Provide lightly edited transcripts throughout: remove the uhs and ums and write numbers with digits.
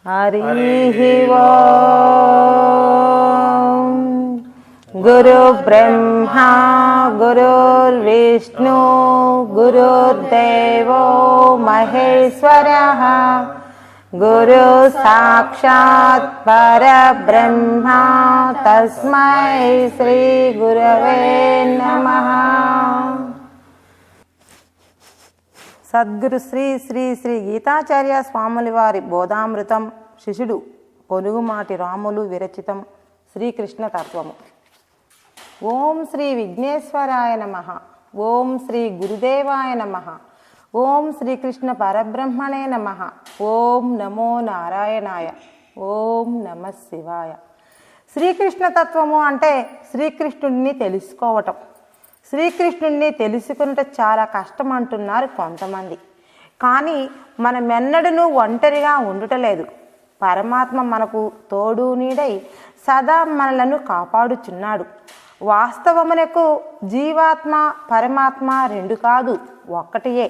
हरिः ओम्। गुरु ब्रह्मा गुरुर्विष्णु गुरुर्देवो महेश्वरः गुरु साक्षात् परब्रह्मा तस्मै श्री गुरवे नमः। సద్గురు శ్రీ శ్రీ శ్రీ గీతాచార్య స్వాముల వారి బోధామృతం శిష్యుడు పొనుగుమాటి రాములు విరచితం శ్రీకృష్ణ తత్వము. ఓం శ్రీ విఘ్నేశ్వరాయ నమః. ఓం శ్రీ గురుదేవాయ నమః. ఓం శ్రీకృష్ణ పరబ్రహ్మణే నమః. ఓం నమో నారాయణాయ. ఓం నమః శివాయ. శ్రీకృష్ణ తత్వము అంటే శ్రీకృష్ణుడిని తెలుసుకోవటం. శ్రీకృష్ణుడిని తెలుసుకున్నట చాలా కష్టం అంటున్నారు కొంతమంది. కానీ మనమెన్నడూ ఒంటరిగా ఉండటలేదు. పరమాత్మ మనకు తోడు నీడై సదా మనలను కాపాడుచున్నాడు. వాస్తవమునకు జీవాత్మ పరమాత్మ రెండు కాదు, ఒక్కటియే.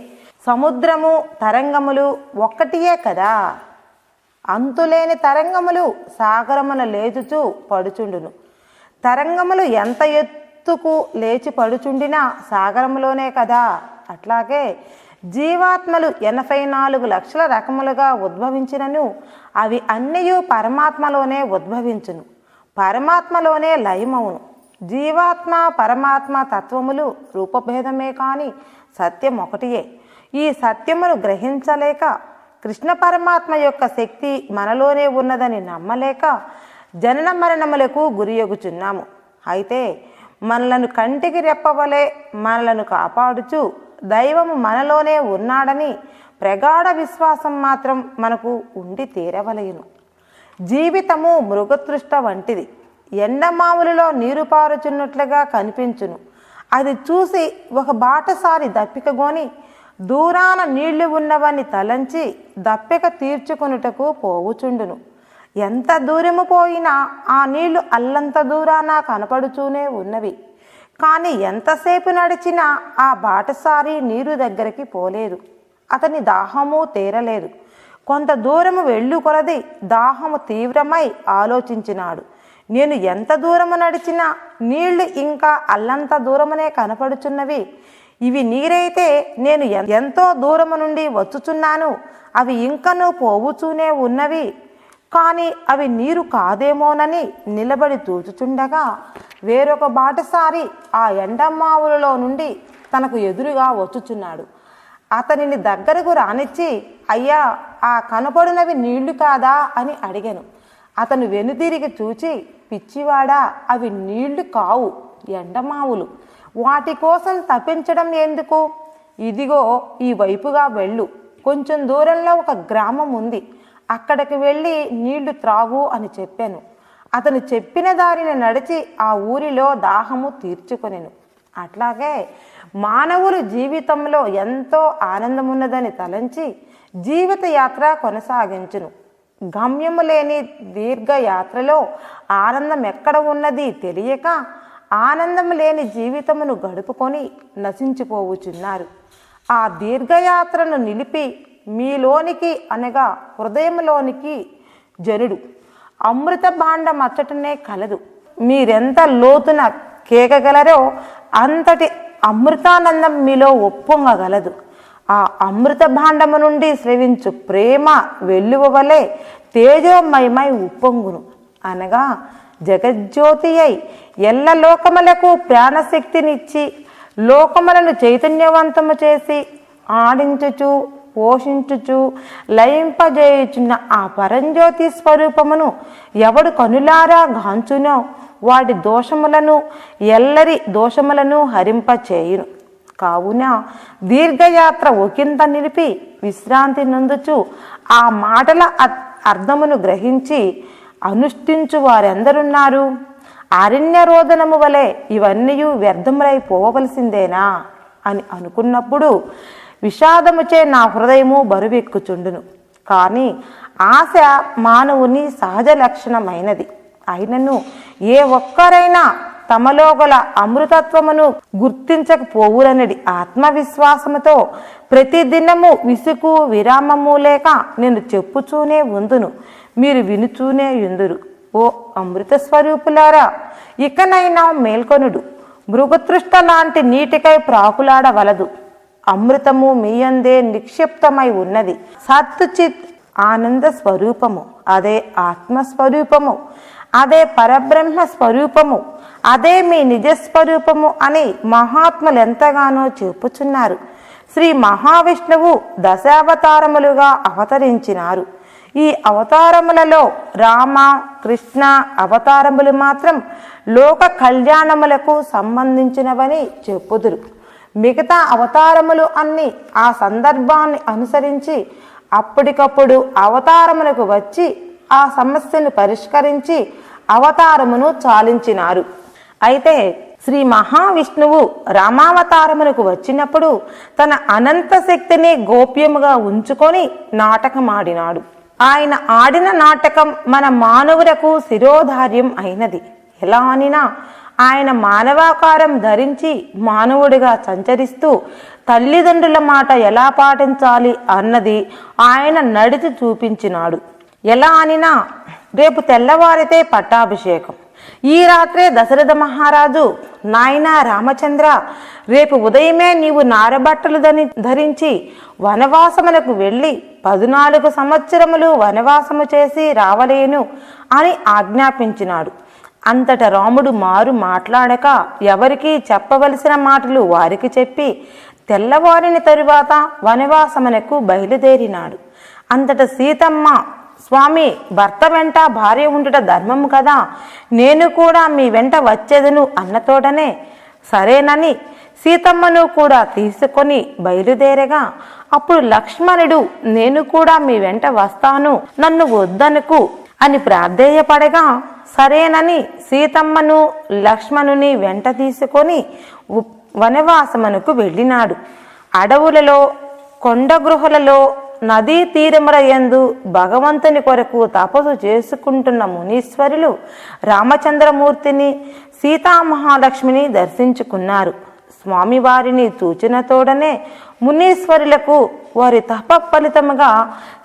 సముద్రము తరంగములు ఒక్కటియే కదా. అంతులేని తరంగములు సాగరమున లేచుచూ పడుచుండును. తరంగములు ఎంత ఎత్తుకు లేచి పడుచుండినా సాగరములోనే కదా. అట్లాగే జీవాత్మలు 84 లక్షల రకములుగా ఉద్భవించినను అవి అన్నయూ పరమాత్మలోనే ఉద్భవించును, పరమాత్మలోనే లయమవును. జీవాత్మ పరమాత్మ తత్వములు రూపభేదమే కాని సత్యం ఒకటియే. ఈ సత్యమును గ్రహించలేక కృష్ణ పరమాత్మ యొక్క శక్తి మనలోనే ఉన్నదని నమ్మలేక జనన మరణములకు గురియొగుచున్నాము. అయితే మనలను కంటికి రెప్పవలే మనలను కాపాడుచు దైవము మనలోనే ఉన్నాడని ప్రగాఢ విశ్వాసం మాత్రం మనకు ఉండి తీరవలయును. జీవితము మృగతృష్ట వంటిది. ఎండమావులలో నీరు పారుచున్నట్లుగా కనిపించును. అది చూసి ఒక బాటసారి దప్పికగొని దూరాన నీళ్లు ఉన్నవని తలంచి దప్పిక తీర్చుకొనుటకు పోవుచుండును. ఎంత దూరము పోయినా ఆ నీళ్లు అల్లంత దూరాన కనపడుచూనే ఉన్నవి. కానీ ఎంతసేపు నడిచినా ఆ బాటసారి నీరు దగ్గరికి పోలేదు. అతని దాహము తీరలేదు. కొంత దూరము వెళ్ళు కొలది దాహము తీవ్రమై ఆలోచించినాడు. నేను ఎంత దూరము నడిచినా నీళ్లు ఇంకా అల్లంత దూరమునే కనపడుచున్నవి. ఇవి నీరైతే నేను ఎంతో దూరము నుండి వచ్చుచున్నాను. అవి ఇంకనూ పోవుచూనే ఉన్నవి. కానీ అవి నీరు కాదేమోనని నిలబడి చూచుచుండగా వేరొక బాటసారి ఆ ఎండమావులలో నుండి తనకు ఎదురుగా వచ్చుచున్నాడు. అతనిని దగ్గరకు రానిచ్చి, అయ్యా, ఆ కనపడినవి నీళ్లు కాదా అని అడిగాను. అతను వెనుతిరిగి చూచి, పిచ్చివాడా, అవి నీళ్లు కావు, ఎండమావులు. వాటి కోసం తప్పించడం ఎందుకు? ఇదిగో ఈ వైపుగా వెళ్ళు. కొంచెం దూరంలో ఒక గ్రామం ఉంది. అక్కడికి వెళ్ళి నీళ్లు త్రాగు అని చెప్పాను. అతను చెప్పిన దారిని నడిచి ఆ ఊరిలో దాహము తీర్చుకొనెను. అట్లాగే మానవులు జీవితంలో ఎంతో ఆనందమున్నదని తలంచి జీవిత యాత్ర కొనసాగించును. గమ్యము లేని దీర్ఘయాత్రలో ఆనందం ఎక్కడ ఉన్నది తెలియక ఆనందం లేని జీవితమును గడుపుకొని నశించిపోవుచున్నారు. ఆ దీర్ఘయాత్రను నిలిపి మీలోనికి అనగా హృదయంలోనికి జనుడు అమృత భాండం అచ్చటనే కలదు. మీరెంత లోతున కేకగలరో అంతటి అమృతానందం మీలో ఒప్పొంగగలదు. ఆ అమృత భాండము నుండి స్రవించు ప్రేమ వెల్లువ వలె తేజోమయమై ఉప్పొంగును. అనగా జగజ్యోతి అయి ఎల్ల లోకములకు ప్రాణశక్తినిచ్చి లోకములను చైతన్యవంతము చేసి ఆడించుచు పోషించుచు లయింపజేయుచున్న ఆ పరంజ్యోతి స్వరూపమును ఎవడు కనులారా గాంచునో వాడి దోషములను ఎల్లరి దోషములను హరింపచేయును. కావున దీర్ఘయాత్ర ఒకంత నిలిపి విశ్రాంతి నందుచు ఆ మాటల అర్థమును గ్రహించి అనుష్ఠించు వారెందరున్నారు? అరణ్య రోదనము వలె ఇవన్నీ వ్యర్థములైపోవలసిందేనా అని అనుకున్నప్పుడు విషాదముచే నా హృదయము బరువెక్కుచుండును. కానీ ఆశ మానవుని సహజ లక్షణమైనది. అయినను ఏ ఒక్కరైనా తమలో గల అమృతత్వమును గుర్తించకపోవురనడి ఆత్మవిశ్వాసముతో ప్రతిదినము విసుగు విరామము లేక నేను చెప్పుచూనే ఉందును, మీరు వినుచూనే యుందురు. ఓ అమృత స్వరూపులారా, ఇకనైనా మేల్కొనుడు. మృగతృష్ట లాంటి నీటికై ప్రాకులాడవలదు. అమృతము మీయందే నిక్షిప్తమై ఉన్నది. సత్ చిత్ ఆనంద స్వరూపము, అదే ఆత్మస్వరూపము, అదే పరబ్రహ్మ స్వరూపము, అదే మీ నిజస్వరూపము అని మహాత్ములు ఎంతగానో చెప్పుచున్నారు. శ్రీ మహావిష్ణువు దశావతారములుగా అవతరించినారు. ఈ అవతారములలో రామ కృష్ణ అవతారములు మాత్రం లోక కళ్యాణములకు సంబంధించినవని చెప్పుదురు. మిగతా అవతారములు అన్నీ ఆ సందర్భాన్ని అనుసరించి అప్పటికప్పుడు అవతారములకు వచ్చి ఆ సమస్యను పరిష్కరించి అవతారమును చాలించినారు. అయితే శ్రీ మహావిష్ణువు రామావతారమునకు వచ్చినప్పుడు తన అనంత శక్తిని గోప్యముగా ఉంచుకొని నాటకమాడినాడు. ఆయన ఆడిన నాటకం మన మానవులకు శిరోధార్యం అయినది. ఎలా అనినా ఆయన మానవాకారం ధరించి మానవుడిగా సంచరిస్తూ తల్లిదండ్రుల మాట ఎలా పాటించాలి అన్నది ఆయన నడిచి చూపించినాడు. ఎలా అనినా రేపు తెల్లవారితే పట్టాభిషేకం. ఈ రాత్రే దశరథ మహారాజు, నాయనా రామచంద్ర, రేపు ఉదయమే నీవు నారబట్టలు ధరించి వనవాసములకు వెళ్ళి 14 సంవత్సరములు వనవాసము చేసి రావలేను అని ఆజ్ఞాపించినాడు. అంతట రాముడు మారు మాట్లాడక ఎవరికీ చెప్పవలసిన మాటలు వారికి చెప్పి తెల్లవారిన తరువాత వనవాసమునకు బయలుదేరినాడు. అంతట సీతమ్మ, స్వామి, భర్త వెంట భార్య ఉండుట ధర్మము కదా, నేను కూడా మీ వెంట వచ్చేదను అన్నతోడనే సరేనని సీతమ్మను కూడా తీసుకొని బయలుదేరగా అప్పుడు లక్ష్మణుడు, నేను కూడా మీ వెంట వస్తాను, నన్ను వద్దనుకు అని ప్రాధేయపడగా సరేనని సీతమ్మను లక్ష్మణుని వెంట తీసుకొని వనవాసమునకు వెళ్ళినాడు. అడవులలో, కొండ గృహలలో, నదీ తీరముల యందు భగవంతుని కొరకు తపస్సు చేసుకుంటున్న మునీశ్వరులు రామచంద్రమూర్తిని, సీతామహాలక్ష్మిని దర్శించుకున్నారు. స్వామివారిని చూచినతోడనే మునీశ్వరులకు వారి తప ఫలితముగా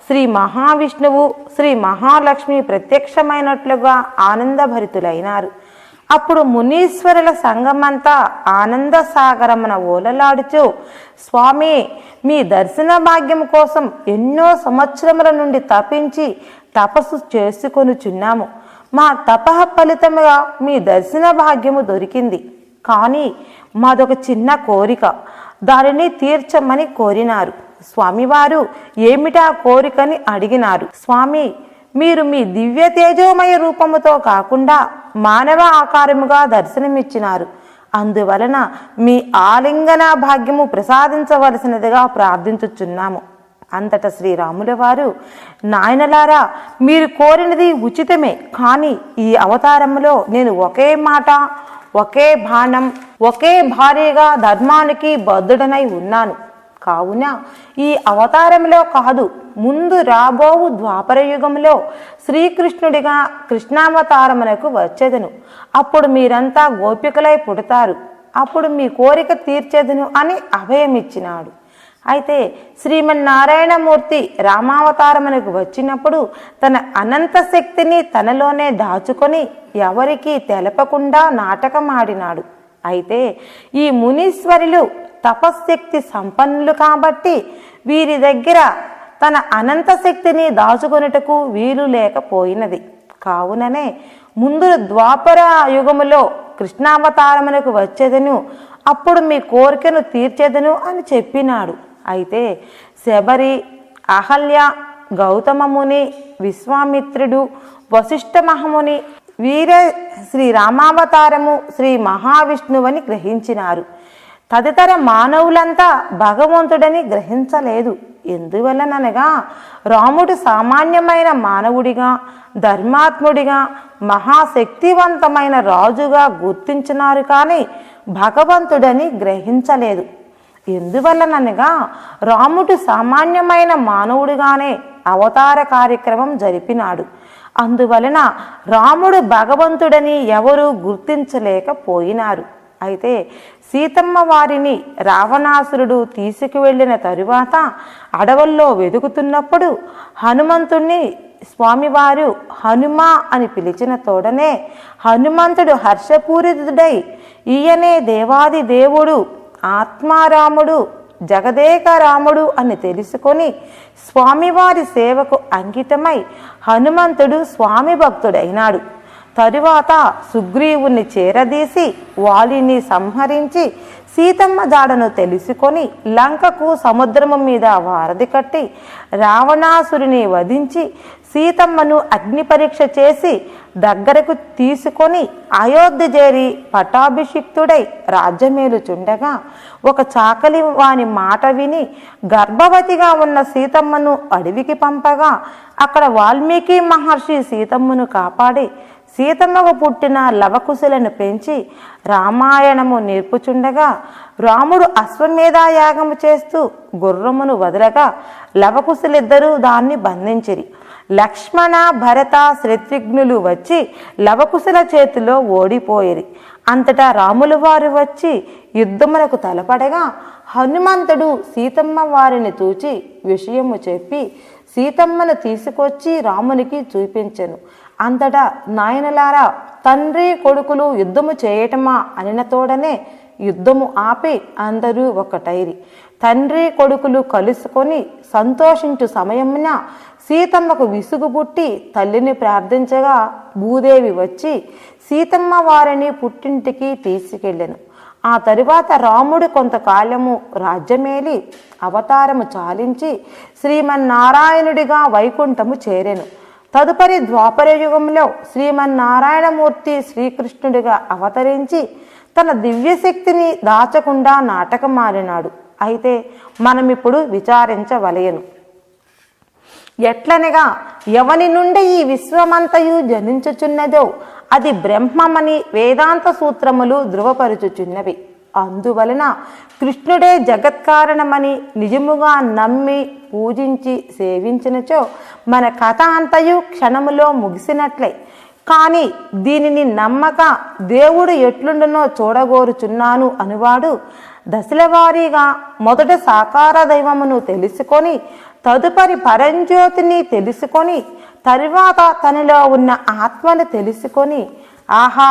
శ్రీ మహావిష్ణువు, శ్రీ మహాలక్ష్మి ప్రత్యక్షమైనట్లుగా ఆనందభరితులైనారు. అప్పుడు మునీశ్వరుల సంఘమంతా ఆనంద సాగరమున ఓలలాడుచు, స్వామి, మీ దర్శన భాగ్యం కోసం ఎన్నో సంవత్సరముల నుండి తపించి తపస్సు చేసుకొనుచున్నాము. మా తపః ఫలితముగా మీ దర్శన భాగ్యము దొరికింది. కానీ మాదొక చిన్న కోరిక, దానిని తీర్చమని కోరినారు. స్వామివారు ఏమిటా కోరికని అడిగినారు. స్వామి, మీరు మీ దివ్య తేజోమయ రూపముతో కాకుండా మానవ ఆకారముగా దర్శనమిచ్చినారు. అందువలన మీ ఆలింగన భాగ్యము ప్రసాదించవలసినదిగా ప్రార్థించుచున్నాము. అంతటా శ్రీరాముల వారు, నాయనలారా, మీరు కోరినది ఉచితమే, కానీ ఈ అవతారములో నేను ఒకే మాట, ఒకే బాణం, ఒకే భార్యగా ధర్మానికి బద్ధుడనై ఉన్నాను. కావున ఈ అవతారంలో కాదు, ముందు రాబోవు ద్వాపర యుగంలో శ్రీకృష్ణుడిగా కృష్ణావతారమునకు వచ్చేదను. అప్పుడు మీరంతా గోపికలై పుడతారు. అప్పుడు మీ కోరిక తీర్చేదను అని అభయమిచ్చినాడు. అయితే శ్రీమన్నారాయణమూర్తి రామావతారమునకు వచ్చినప్పుడు తన అనంత శక్తిని తనలోనే దాచుకొని ఎవరికీ తెలపకుండా నాటకమాడినాడు. అయితే ఈ మునీశ్వరులు తపశ్శక్తి సంపన్నులు కాబట్టి వీరి దగ్గర తన అనంత శక్తిని దాచుకొనుటకు వీలు లేకపోయినది. కావుననే ముందు ద్వాపర యుగములో కృష్ణావతారమునకు వచ్చేదను, అప్పుడు మీ కోరికను తీర్చేదను అని చెప్పినాడు. అయితే శబరి, అహల్య, గౌతమముని, విశ్వామిత్రుడు, వశిష్ఠ మహముని వీరే శ్రీరామావతారము శ్రీ మహావిష్ణువని గ్రహించినారు. తదితర మానవులంతా భగవంతుడని గ్రహించలేదు. ఎందువలననగా రాముడు సామాన్యమైన మానవుడిగా, ధర్మాత్ముడిగా, మహాశక్తివంతమైన రాజుగా గుర్తించినారు, కానీ భగవంతుడని గ్రహించలేదు. ఎందువలననగా రాముడు సామాన్యమైన మానవుడిగానే అవతార కార్యక్రమం జరిపినాడు. అందువలన రాముడు భగవంతుడని ఎవరూ గుర్తించలేకపోయినారు. అయితే సీతమ్మ వారిని రావణాసురుడు తీసుకువెళ్ళిన తరువాత అడవుల్లో వెతుకుతున్నప్పుడు హనుమంతుణ్ణి స్వామివారు హనుమ అని పిలిచిన తోడనే హనుమంతుడు హర్షపూరితుడై ఈయనే దేవాది దేవుడు ఆత్మారాముడు జగదేక రాముడు అని తెలుసుకొని స్వామివారి సేవకు అంకితమై హనుమంతుడు స్వామి భక్తుడైనాడు. తరువాత సుగ్రీవుని చేరదీసి వాలిని సంహరించి సీతమ్మ జాడను తెలుసుకొని లంకకు సముద్రము మీద వారధి కట్టి రావణాసురుని వధించి సీతమ్మను అగ్ని పరీక్ష చేసి దగ్గరకు తీసుకొని అయోధ్య చేరి పట్టాభిషిక్తుడై రాజ్యమేలుచుండగా ఒక చాకలి వాని మాట విని గర్భవతిగా ఉన్న సీతమ్మను అడవికి పంపగా అక్కడ వాల్మీకి మహర్షి సీతమ్మను కాపాడి సీతమ్మకు పుట్టిన లవకుశలను పెంచి రామాయణము నేర్పుచుండగా రాముడు అశ్వమేధ యాగము చేస్తూ గుర్రమును వదలగా లవకుశలిద్దరూ దాన్ని బంధించిరి. లక్ష్మణ భరత శత్రుఘ్నులు వచ్చి లవకుశల చేతిలో ఓడిపోయిరి. అంతటా రాములు వారు వచ్చి యుద్ధమునకు తలపడగా హనుమంతుడు సీతమ్మ వారిని చూచి విషయము చెప్పి సీతమ్మను తీసుకొచ్చి రామునికి చూపించెను. అంతటా నాయనలారా తండ్రి కొడుకులు యుద్ధము చేయటమా అనిన తోడనే యుద్ధము ఆపి అందరూ ఒకటైరి. తండ్రి కొడుకులు కలుసుకొని సంతోషించు సమయమున సీతమ్మకు విసుగు పుట్టి తల్లిని ప్రార్థించగా భూదేవి వచ్చి సీతమ్మ వారిని పుట్టింటికి తీసుకెళ్ళెను. ఆ తరువాత రాముడు కొంతకాలము రాజ్యమేలి అవతారము చాలించి శ్రీమన్నారాయణుడిగా వైకుంఠము చేరెను. తదుపరి ద్వాపర యుగంలో శ్రీమన్నారాయణమూర్తి శ్రీకృష్ణుడిగా అవతరించి తన దివ్యశక్తిని దాచకుండా నాటకమాడినాడు. అయితే మనమిప్పుడు విచారించవలయను. ఎట్లనగా ఎవని నుండి ఈ విశ్వమంతయు జనించుచున్నదో అది బ్రహ్మమని వేదాంత సూత్రములు ధృవపరుచుచున్నవి. అందువలన కృష్ణుడే జగత్కారణమని నిజముగా నమ్మి పూజించి సేవించినచో మన కథ అంతయు క్షణములో ముగిసినట్లే. కానీ దీనిని నమ్మక దేవుడు ఎట్లుండునో చూడగోరుచున్నాను అనువాడు దశలవారీగా మొదట సాకార దైవమును తెలుసుకొని తదుపరి పరంజ్యోతిని తెలుసుకొని తరువాత తనలో ఉన్న ఆత్మను తెలుసుకొని ఆహా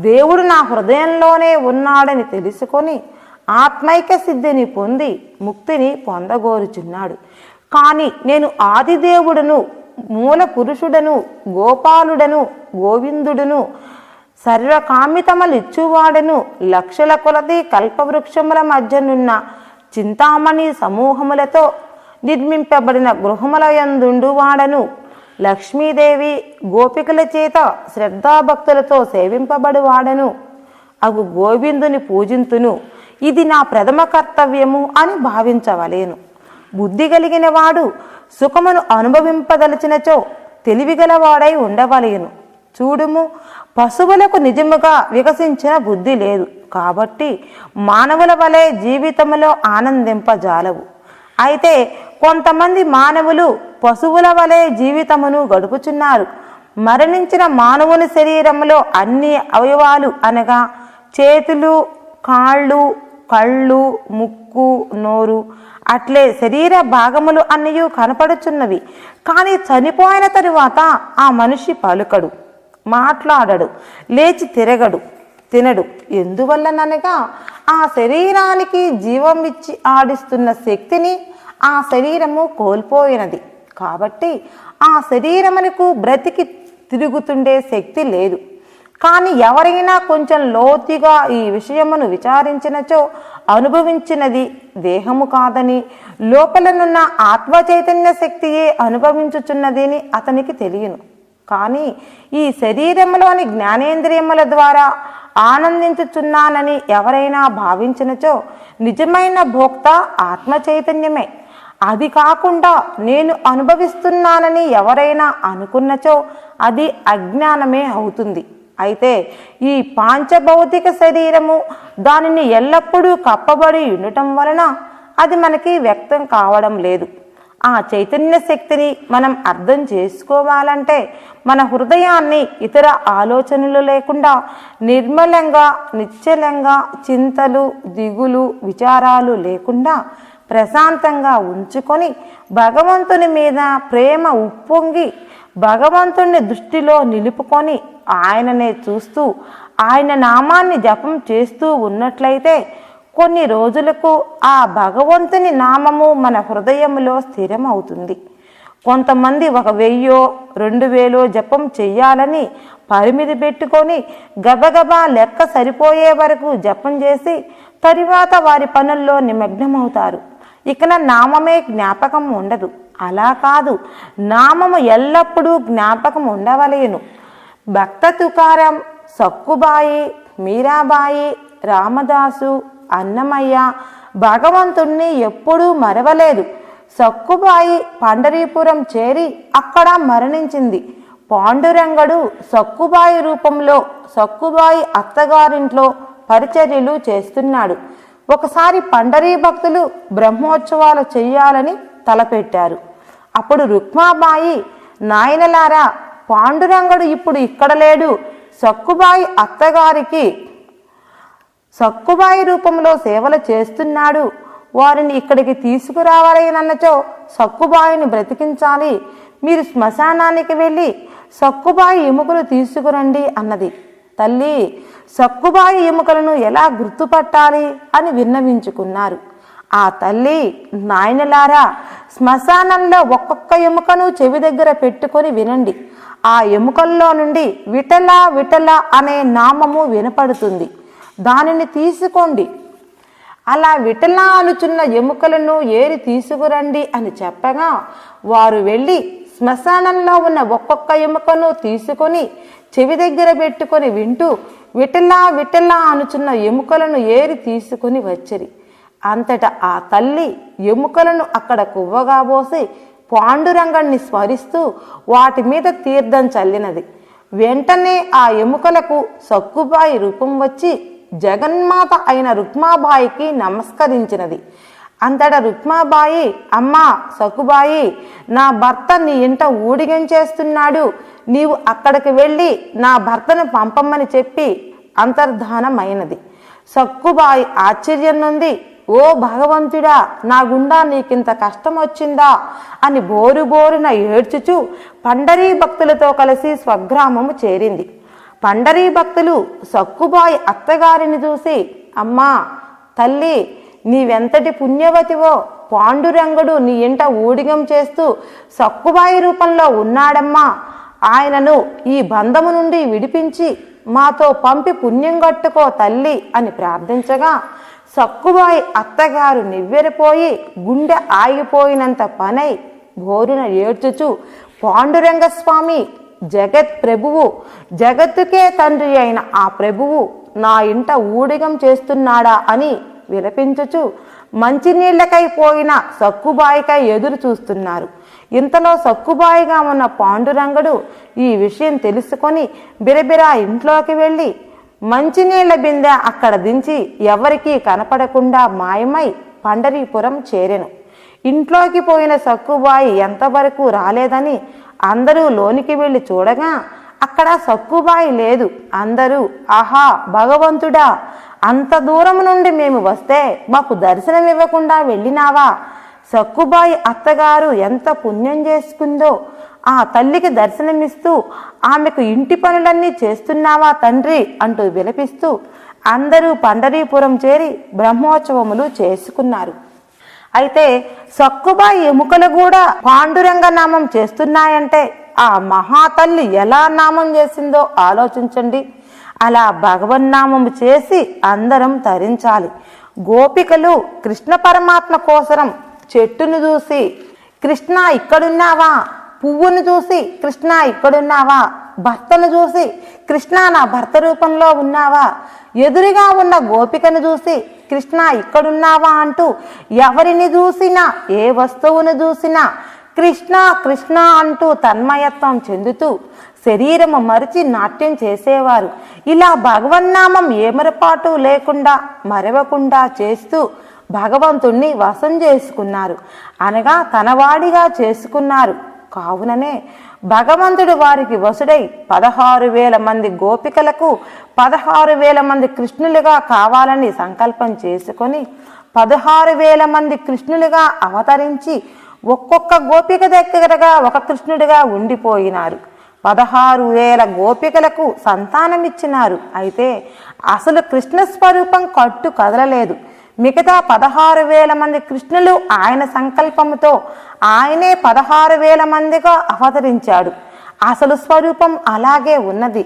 దేవుడు నా హృదయంలోనే ఉన్నాడని తెలుసుకొని ఆత్మైక్య సిద్ధిని పొంది ముక్తిని పొందగోరుచున్నాడు. కానీ నేను ఆదిదేవుడును మూల పురుషుడను గోపాలుడను గోవిందుడును సర్వకామితమలిచ్చువాడను లక్షల కొలది కల్పవృక్షముల మధ్యనున్న చింతామణి సమూహములతో నిర్మింపబడిన గృహములయందుండువాడను లక్ష్మీదేవి గోపికల చేత శ్రద్ధాభక్తులతో సేవింపబడువాడను అగు గోవిందుని పూజింతును. ఇది నా ప్రథమ కర్తవ్యము అని భావించవలేను. బుద్ధి కలిగిన వాడు సుఖమును అనుభవింపదలచినచో తెలివిగలవాడై ఉండవలేను. చూడుము, పశువులకు నిజముగా వికసించిన బుద్ధి లేదు కాబట్టి మానవుల వలె జీవితంలో ఆనందింపజాలవు. అయితే కొంతమంది మానవులు పశువుల వలె జీవితమును గడుపుచున్నారు. మరణించిన మానవుని శరీరంలో అన్ని అవయవాలు అనగా చేతులు కాళ్ళు కళ్ళు ముక్కు నోరు అట్లే శరీర భాగములు అన్నీ కనపడుచున్నవి. కానీ చనిపోయిన తరువాత ఆ మనిషి పలుకడు, మాట్లాడడు, లేచి తిరగడు, తినడు. ఎందువల్లననగా ఆ శరీరానికి జీవం ఇచ్చి ఆడిస్తున్న శక్తిని ఆ శరీరము కోల్పోయినది. కాబట్టి ఆ శరీరమునకు బ్రతికి తిరుగుతుండే శక్తి లేదు. కానీ ఎవరైనా కొంచెం లోతుగా ఈ విషయమును విచారించినచో అనుభవించినది దేహము కాదని లోపలనున్న ఆత్మ చైతన్య శక్తియే అనుభవించుచున్నదని అతనికి తెలియను. కానీ ఈ శరీరంలోని జ్ఞానేంద్రియముల ద్వారా ఆనందించుచున్నానని ఎవరైనా భావించినచో నిజమైన భోక్త ఆత్మ చైతన్యమే. అది కాకుండా నేను అనుభవిస్తున్నానని ఎవరైనా అనుకున్నచో అది అజ్ఞానమే అవుతుంది. అయితే ఈ పాంచభౌతిక శరీరము దానిని ఎల్లప్పుడూ కప్పబడి ఉండటం వలన అది మనకి వ్యక్తం కావడం లేదు. ఆ చైతన్య శక్తిని మనం అర్థం చేసుకోవాలంటే మన హృదయాన్ని ఇతర ఆలోచనలు లేకుండా నిర్మలంగా, నిశ్చలంగా, చింతలు, దిగులు, విచారాలు లేకుండా ప్రశాంతంగా ఉంచుకొని భగవంతుని మీద ప్రేమ ఉప్పొంగి భగవంతుని దృష్టిలో నిలుపుకొని ఆయననే చూస్తూ ఆయన నామాన్ని జపం చేస్తూ ఉన్నట్లయితే కొన్ని రోజులకు ఆ భగవంతుని నామము మన హృదయంలో స్థిరమవుతుంది. కొంతమంది 1000 2000 జపం చెయ్యాలని పరిమితి పెట్టుకొని గబగబా లెక్క సరిపోయే వరకు జపం చేసి తరువాత వారి పనుల్లో నిమగ్నమవుతారు. ఇక నామమే జ్ఞాపకం ఉండదు. అలా కాదు, నామము ఎల్లప్పుడూ జ్ఞాపకం ఉండవలేను. భక్త తుకారం, సక్కుబాయి, మీరాబాయి, రామదాసు, అన్నమయ్య భగవంతుణ్ణి ఎప్పుడూ మరవలేదు. సక్కుబాయి పండరీపురం చేరి అక్కడ మరణించింది. పాండురంగడు సక్కుబాయి రూపంలో సక్కుబాయి అత్తగారింట్లో పరిచర్యలు చేస్తున్నాడు. ఒకసారి పండరీ భక్తులు బ్రహ్మోత్సవాలు చెయ్యాలని తలపెట్టారు. అప్పుడు రుక్మాబాయి, నాయనలారా, పాండురంగడు ఇప్పుడు ఇక్కడ లేడు, సక్కుబాయి అత్తగారికి సక్కుబాయి రూపంలో సేవలు చేస్తున్నాడు, వారిని ఇక్కడికి తీసుకురావాలనచో సక్కుబాయిని బ్రతికించాలి, మీరు శ్మశానానికి వెళ్ళి సక్కుబాయి ఎముకలు తీసుకురండి అన్నది. తల్లి, సక్కుబాయి ఎముకలను ఎలా గుర్తుపట్టాలి అని విన్నవించుకున్నారు. ఆ తల్లి, నాయనలారా, శ్మశానంలో ఒక్కొక్క ఎముకను చెవి దగ్గర పెట్టుకొని వినండి. ఆ ఎముకల్లో నుండి విఠల విఠల అనే నామము వినపడుతుంది, దానిని తీసుకోండి. అలా విఠల అనుచున్న ఎముకలను ఏరి తీసుకురండి అని చెప్పగా వారు వెళ్ళి శ్మశానంలో ఉన్న ఒక్కొక్క ఎముకను తీసుకొని చెవి దగ్గర పెట్టుకొని వింటూ విఠల విఠల అనుచున్న ఎముకలను ఏరి తీసుకుని వచ్చిరి. అంతటా ఆ తల్లి ఎముకలను అక్కడ కువ్వగా పోసి పాండురంగణ్ణి స్మరిస్తూ వాటి మీద తీర్థం చల్లినది. వెంటనే ఆ ఎముకలకు సక్కుబాయి రూపం వచ్చి జగన్మాత అయిన రుక్మాబాయికి నమస్కరించినది. అంతటా రుక్మాబాయి, అమ్మా సక్కుబాయి, నా భర్త నీ ఇంట ఊడిగం చేస్తున్నాడు, నీవు అక్కడికి వెళ్ళి నా భర్తను పంపమని చెప్పి అంతర్ధానమైనది. సక్కుబాయి ఆశ్చర్యం నొంది, ఓ భగవంతుడా, నా గుండా నీకింత కష్టం వచ్చిందా అని బోరున ఏడ్చుచూ పండరీ భక్తులతో కలిసి స్వగ్రామము చేరింది. పండరీ భక్తులు సక్కుబాయి అత్తగారిని చూసి, అమ్మా తల్లి, నీవెంతటి పుణ్యవతివో, పాండురంగుడు నీ ఇంట ఊడిగం చేస్తూ సక్కుబాయి రూపంలో ఉన్నాడమ్మా, ఆయనను ఈ బంధము నుండి విడిపించి మాతో పంపి పుణ్యం కట్టుకో తల్లి అని ప్రార్థించగా సక్కుబాయి అత్తగారు నివ్వెరపోయి గుండె ఆగిపోయినంత పనై బోరున ఏడ్చుచు, పాండురంగస్వామి జగత్ ప్రభువు, జగత్తుకే తండ్రి అయిన ఆ ప్రభువు నా ఇంట ఊడిగం చేస్తున్నాడా అని విలపించుచు మంచినీళ్లకై పోయిన సక్కుబాయికై ఎదురు చూస్తున్నారు. ఇంతలో సక్కుబాయిగా ఉన్న పాండురంగడు ఈ విషయం తెలుసుకొని బిరబిరా ఇంట్లోకి వెళ్ళి మంచినీళ్ల బిందె అక్కడ దించి ఎవరికీ కనపడకుండా మాయమై పండరీపురం చేరెను. ఇంట్లోకి పోయిన సక్కుబాయి ఎంతవరకు రాలేదని అందరూ లోనికి వెళ్ళి చూడగా అక్కడ సక్కుబాయి లేదు. అందరూ, ఆహా భగవంతుడా, అంత దూరం నుండి మేము వస్తే మాకు దర్శనం ఇవ్వకుండా వెళ్ళినావా? సక్కుబాయి అత్తగారు ఎంత పుణ్యం చేసుకుందో, ఆ తల్లికి దర్శనమిస్తూ ఆమెకు ఇంటి పనులన్నీ చేస్తున్నావా తండ్రి అంటూ విలపిస్తూ అందరూ పండరీపురం చేరి బ్రహ్మోత్సవములు చేసుకున్నారు. అయితే సక్కుబాయి ఎముకలు కూడా పాండురంగ నామం చేస్తున్నాయంటే ఆ మహాతల్లి ఎలా నామం చేసిందో ఆలోచించండి. అలా భగవన్నామము చేసి అందరం తరించాలి. గోపికలు కృష్ణ పరమాత్మ కోసరం చెట్టును చూసి కృష్ణ ఇక్కడున్నావా, పువ్వును చూసి కృష్ణ ఇక్కడున్నావా, భర్తను చూసి కృష్ణ నా భర్త రూపంలో ఉన్నావా, ఎదురుగా ఉన్న గోపికను చూసి కృష్ణ ఇక్కడున్నావా అంటూ ఎవరిని చూసినా ఏ వస్తువును చూసినా కృష్ణ కృష్ణ అంటూ తన్మయత్వం చెందుతూ శరీరము మరిచి నాట్యం చేసేవారు. ఇలా భగవన్నామం ఏమరపాటు లేకుండా మరవకుండా చేస్తూ భగవంతుణ్ణి వశం చేసుకున్నారు, అనగా తనవాడిగా చేసుకున్నారు. కావుననే భగవంతుడు వారికి వసుడై 16,000 మంది గోపికలకు 16,000 మంది కృష్ణులుగా కావాలని సంకల్పం చేసుకొని 16,000 మంది కృష్ణులుగా అవతరించి ఒక్కొక్క గోపిక దగ్గరగా ఒక కృష్ణుడిగా ఉండిపోయినారు. 16,000 గోపికలకు సంతానమిచ్చినారు. అయితే అసలు కృష్ణ స్వరూపం కట్టు కదలలేదు. మిగతా 16,000 మంది కృష్ణులు ఆయన సంకల్పంతో ఆయనే 16,000 మందిగా అవతరించాడు. అసలు స్వరూపం అలాగే ఉన్నది.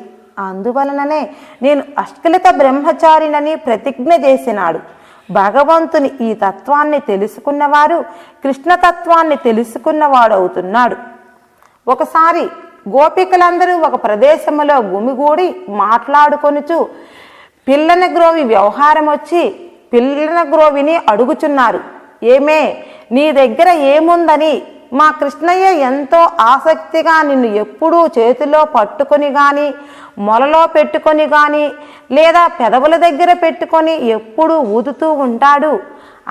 అందువలననే నేను అష్కలిత బ్రహ్మచారినని ప్రతిజ్ఞ చేసినాడు. భగవంతుని ఈ తత్వాన్ని తెలుసుకున్నవారు కృష్ణతత్వాన్ని తెలుసుకున్నవాడవుతున్నాడు. ఒకసారి గోపికలందరూ ఒక ప్రదేశంలో గుమిగూడి మాట్లాడుకొనుచు పిల్లన గ్రోవి వ్యవహారం వచ్చి పిల్లన గ్రోవిని అడుగుచున్నారు. ఏమే, నీ దగ్గర ఏముందని? మా కృష్ణయ్య ఎంతో ఆసక్తిగా నిన్ను ఎప్పుడూ చేతిలో పట్టుకొని కానీ మొలలో పెట్టుకొని కానీ లేదా పెదవుల దగ్గర పెట్టుకొని ఎప్పుడూ ఊదుతూ ఉంటాడు.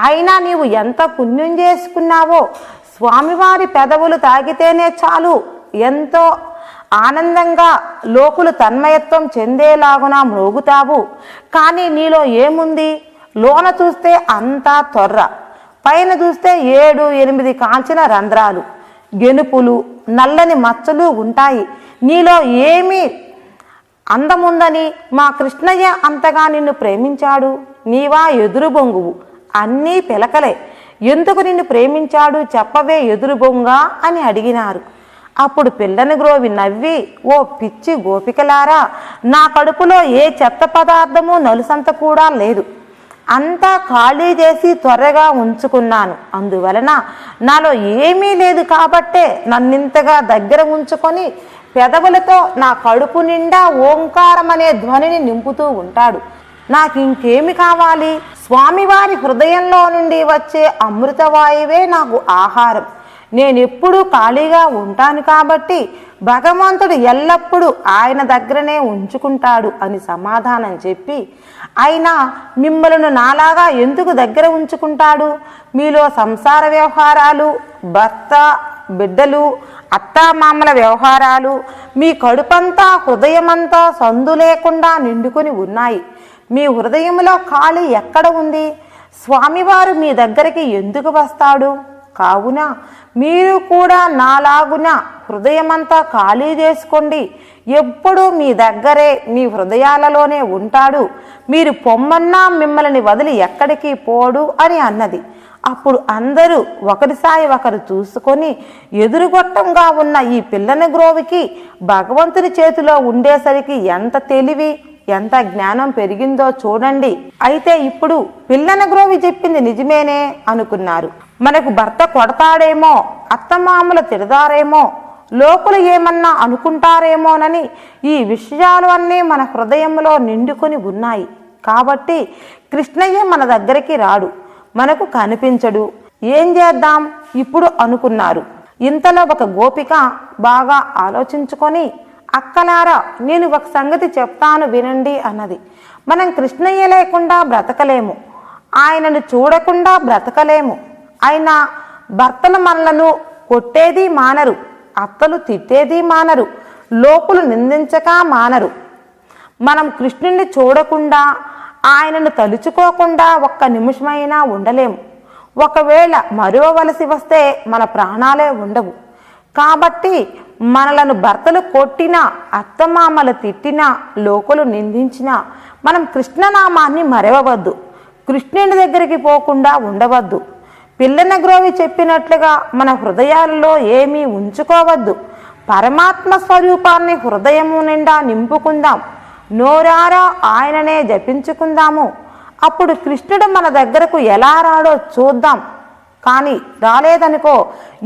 అయినా నీవు ఎంత పుణ్యం చేసుకున్నావో, స్వామివారి పెదవులు తాగితేనే చాలు ఎంతో ఆనందంగా లోకులు తన్మయత్వం చెందేలాగునా మ్రోగుతావు. కానీ నీలో ఏముంది? లోన చూస్తే అంతా తొర్ర, పైన చూస్తే 7-8 కాంచిన రంధ్రాలు, గెనుపులు, నల్లని మచ్చలు ఉంటాయి. నీలో ఏమీ అందముందని మా కృష్ణయ్య అంతగా నిన్ను ప్రేమించాడు? నీవా ఎదురు బొంగువు, అన్నీ పిలకలే. ఎందుకు నిన్ను ప్రేమించాడు చెప్పవే ఎదురు బొంగా అని అడిగినారు. అప్పుడు పిల్లని గ్రోవి నవ్వి, ఓ పిచ్చి గోపికలారా, నా కడుపులో ఏ చెత్త పదార్థము నలుసంత కూడా లేదు. అంతా ఖాళీ చేసి త్వరగా ఉంచుకున్నాను. అందువలన నాలో ఏమీ లేదు కాబట్టే నన్నింతగా దగ్గర ఉంచుకొని పెదవులతో నా కడుపు నిండా ఓంకారం అనే ధ్వనిని నింపుతూ ఉంటాడు. నాకు ఇంకేమి కావాలి? స్వామివారి హృదయంలో నుండి వచ్చే అమృతవాయువే నాకు ఆహారం. నేనెప్పుడూ ఖాళీగా ఉంటాను కాబట్టి భగవంతుడు ఎల్లప్పుడూ ఆయన దగ్గరనే ఉంచుకుంటాడు అని సమాధానం చెప్పి, అయినా మిమ్మలను నాలాగా ఎందుకు దగ్గర ఉంచుకుంటాడు? మీలో సంసార వ్యవహారాలు, భర్త బిడ్డలు, అత్తామామల వ్యవహారాలు, మీ కడుపంతా హృదయమంతా సందు లేకుండా నిండుకొని ఉన్నాయి. మీ హృదయంలో ఖాళీ ఎక్కడ ఉంది? స్వామివారు మీ దగ్గరికి ఎందుకు వస్తాడు? కావున మీరు కూడా నాలాగున హృదయమంతా ఖాళీ చేసుకోండి. ఎప్పుడూ మీ దగ్గరే మీ హృదయాలలోనే ఉంటాడు. మీరు పొమ్మన్నా మిమ్మల్ని వదిలి ఎక్కడికి పోడు అని అన్నది. అప్పుడు అందరూ ఒకరిసారి ఒకరు చూసుకొని ఎదురుగొట్టంగా ఉన్న ఈ పిల్లని గ్రోవికి భగవంతుని చేతిలో ఉండేసరికి ఎంత తెలివి, ఎంత జ్ఞానం పెరిగిందో చూడండి. అయితే ఇప్పుడు పిల్లని గ్రోవి చెప్పింది నిజమేనే అనుకున్నారు. మనకు భర్త కొడతాడేమో, అత్తమామలు తిడతారేమో, లోకులు ఏమన్నా అనుకుంటారేమోనని ఈ విషయాలు అన్నీ మన హృదయంలో నిండుకొని ఉన్నాయి. కాబట్టి కృష్ణయ్య మన దగ్గరికి రాడు, మనకు కనిపించడు. ఏం చేద్దాం ఇప్పుడు అనుకున్నారు. ఇంతలో ఒక గోపిక బాగా ఆలోచించుకొని, అక్కలారా, నేను ఒక సంగతి చెప్తాను వినండి అన్నది. మనం కృష్ణయ్య లేకుండా బ్రతకలేము, ఆయనను చూడకుండా బ్రతకలేము. అయినా భర్తలు మనలను కొట్టేది మానరు, అత్తలు తిట్టేది మానరు, లోకులు నిందించక మానరు. మనం కృష్ణుణ్ణి చూడకుండా ఆయనను తలుచుకోకుండా ఒక్క నిమిషమైనా ఉండలేము. ఒకవేళ మరువవలసి వస్తే మన ప్రాణాలే ఉండవు. కాబట్టి మనలను భర్తలు కొట్టినా, అత్తమామలు తిట్టినా, లోకులు నిందించినా మనం కృష్ణనామాన్ని మరవవద్దు. కృష్ణుని దగ్గరికి పోకుండా ఉండవద్దు. పిల్లన గ్రోవి చెప్పినట్లుగా మన హృదయాలలో ఏమీ ఉంచుకోవద్దు. పరమాత్మ స్వరూపాన్ని హృదయము నిండా నింపుకుందాం. నోరారా ఆయననే జపించుకుందాము. అప్పుడు కృష్ణుడు మన దగ్గరకు ఎలా రాడో చూద్దాం. కానీ రాలేదనుకో,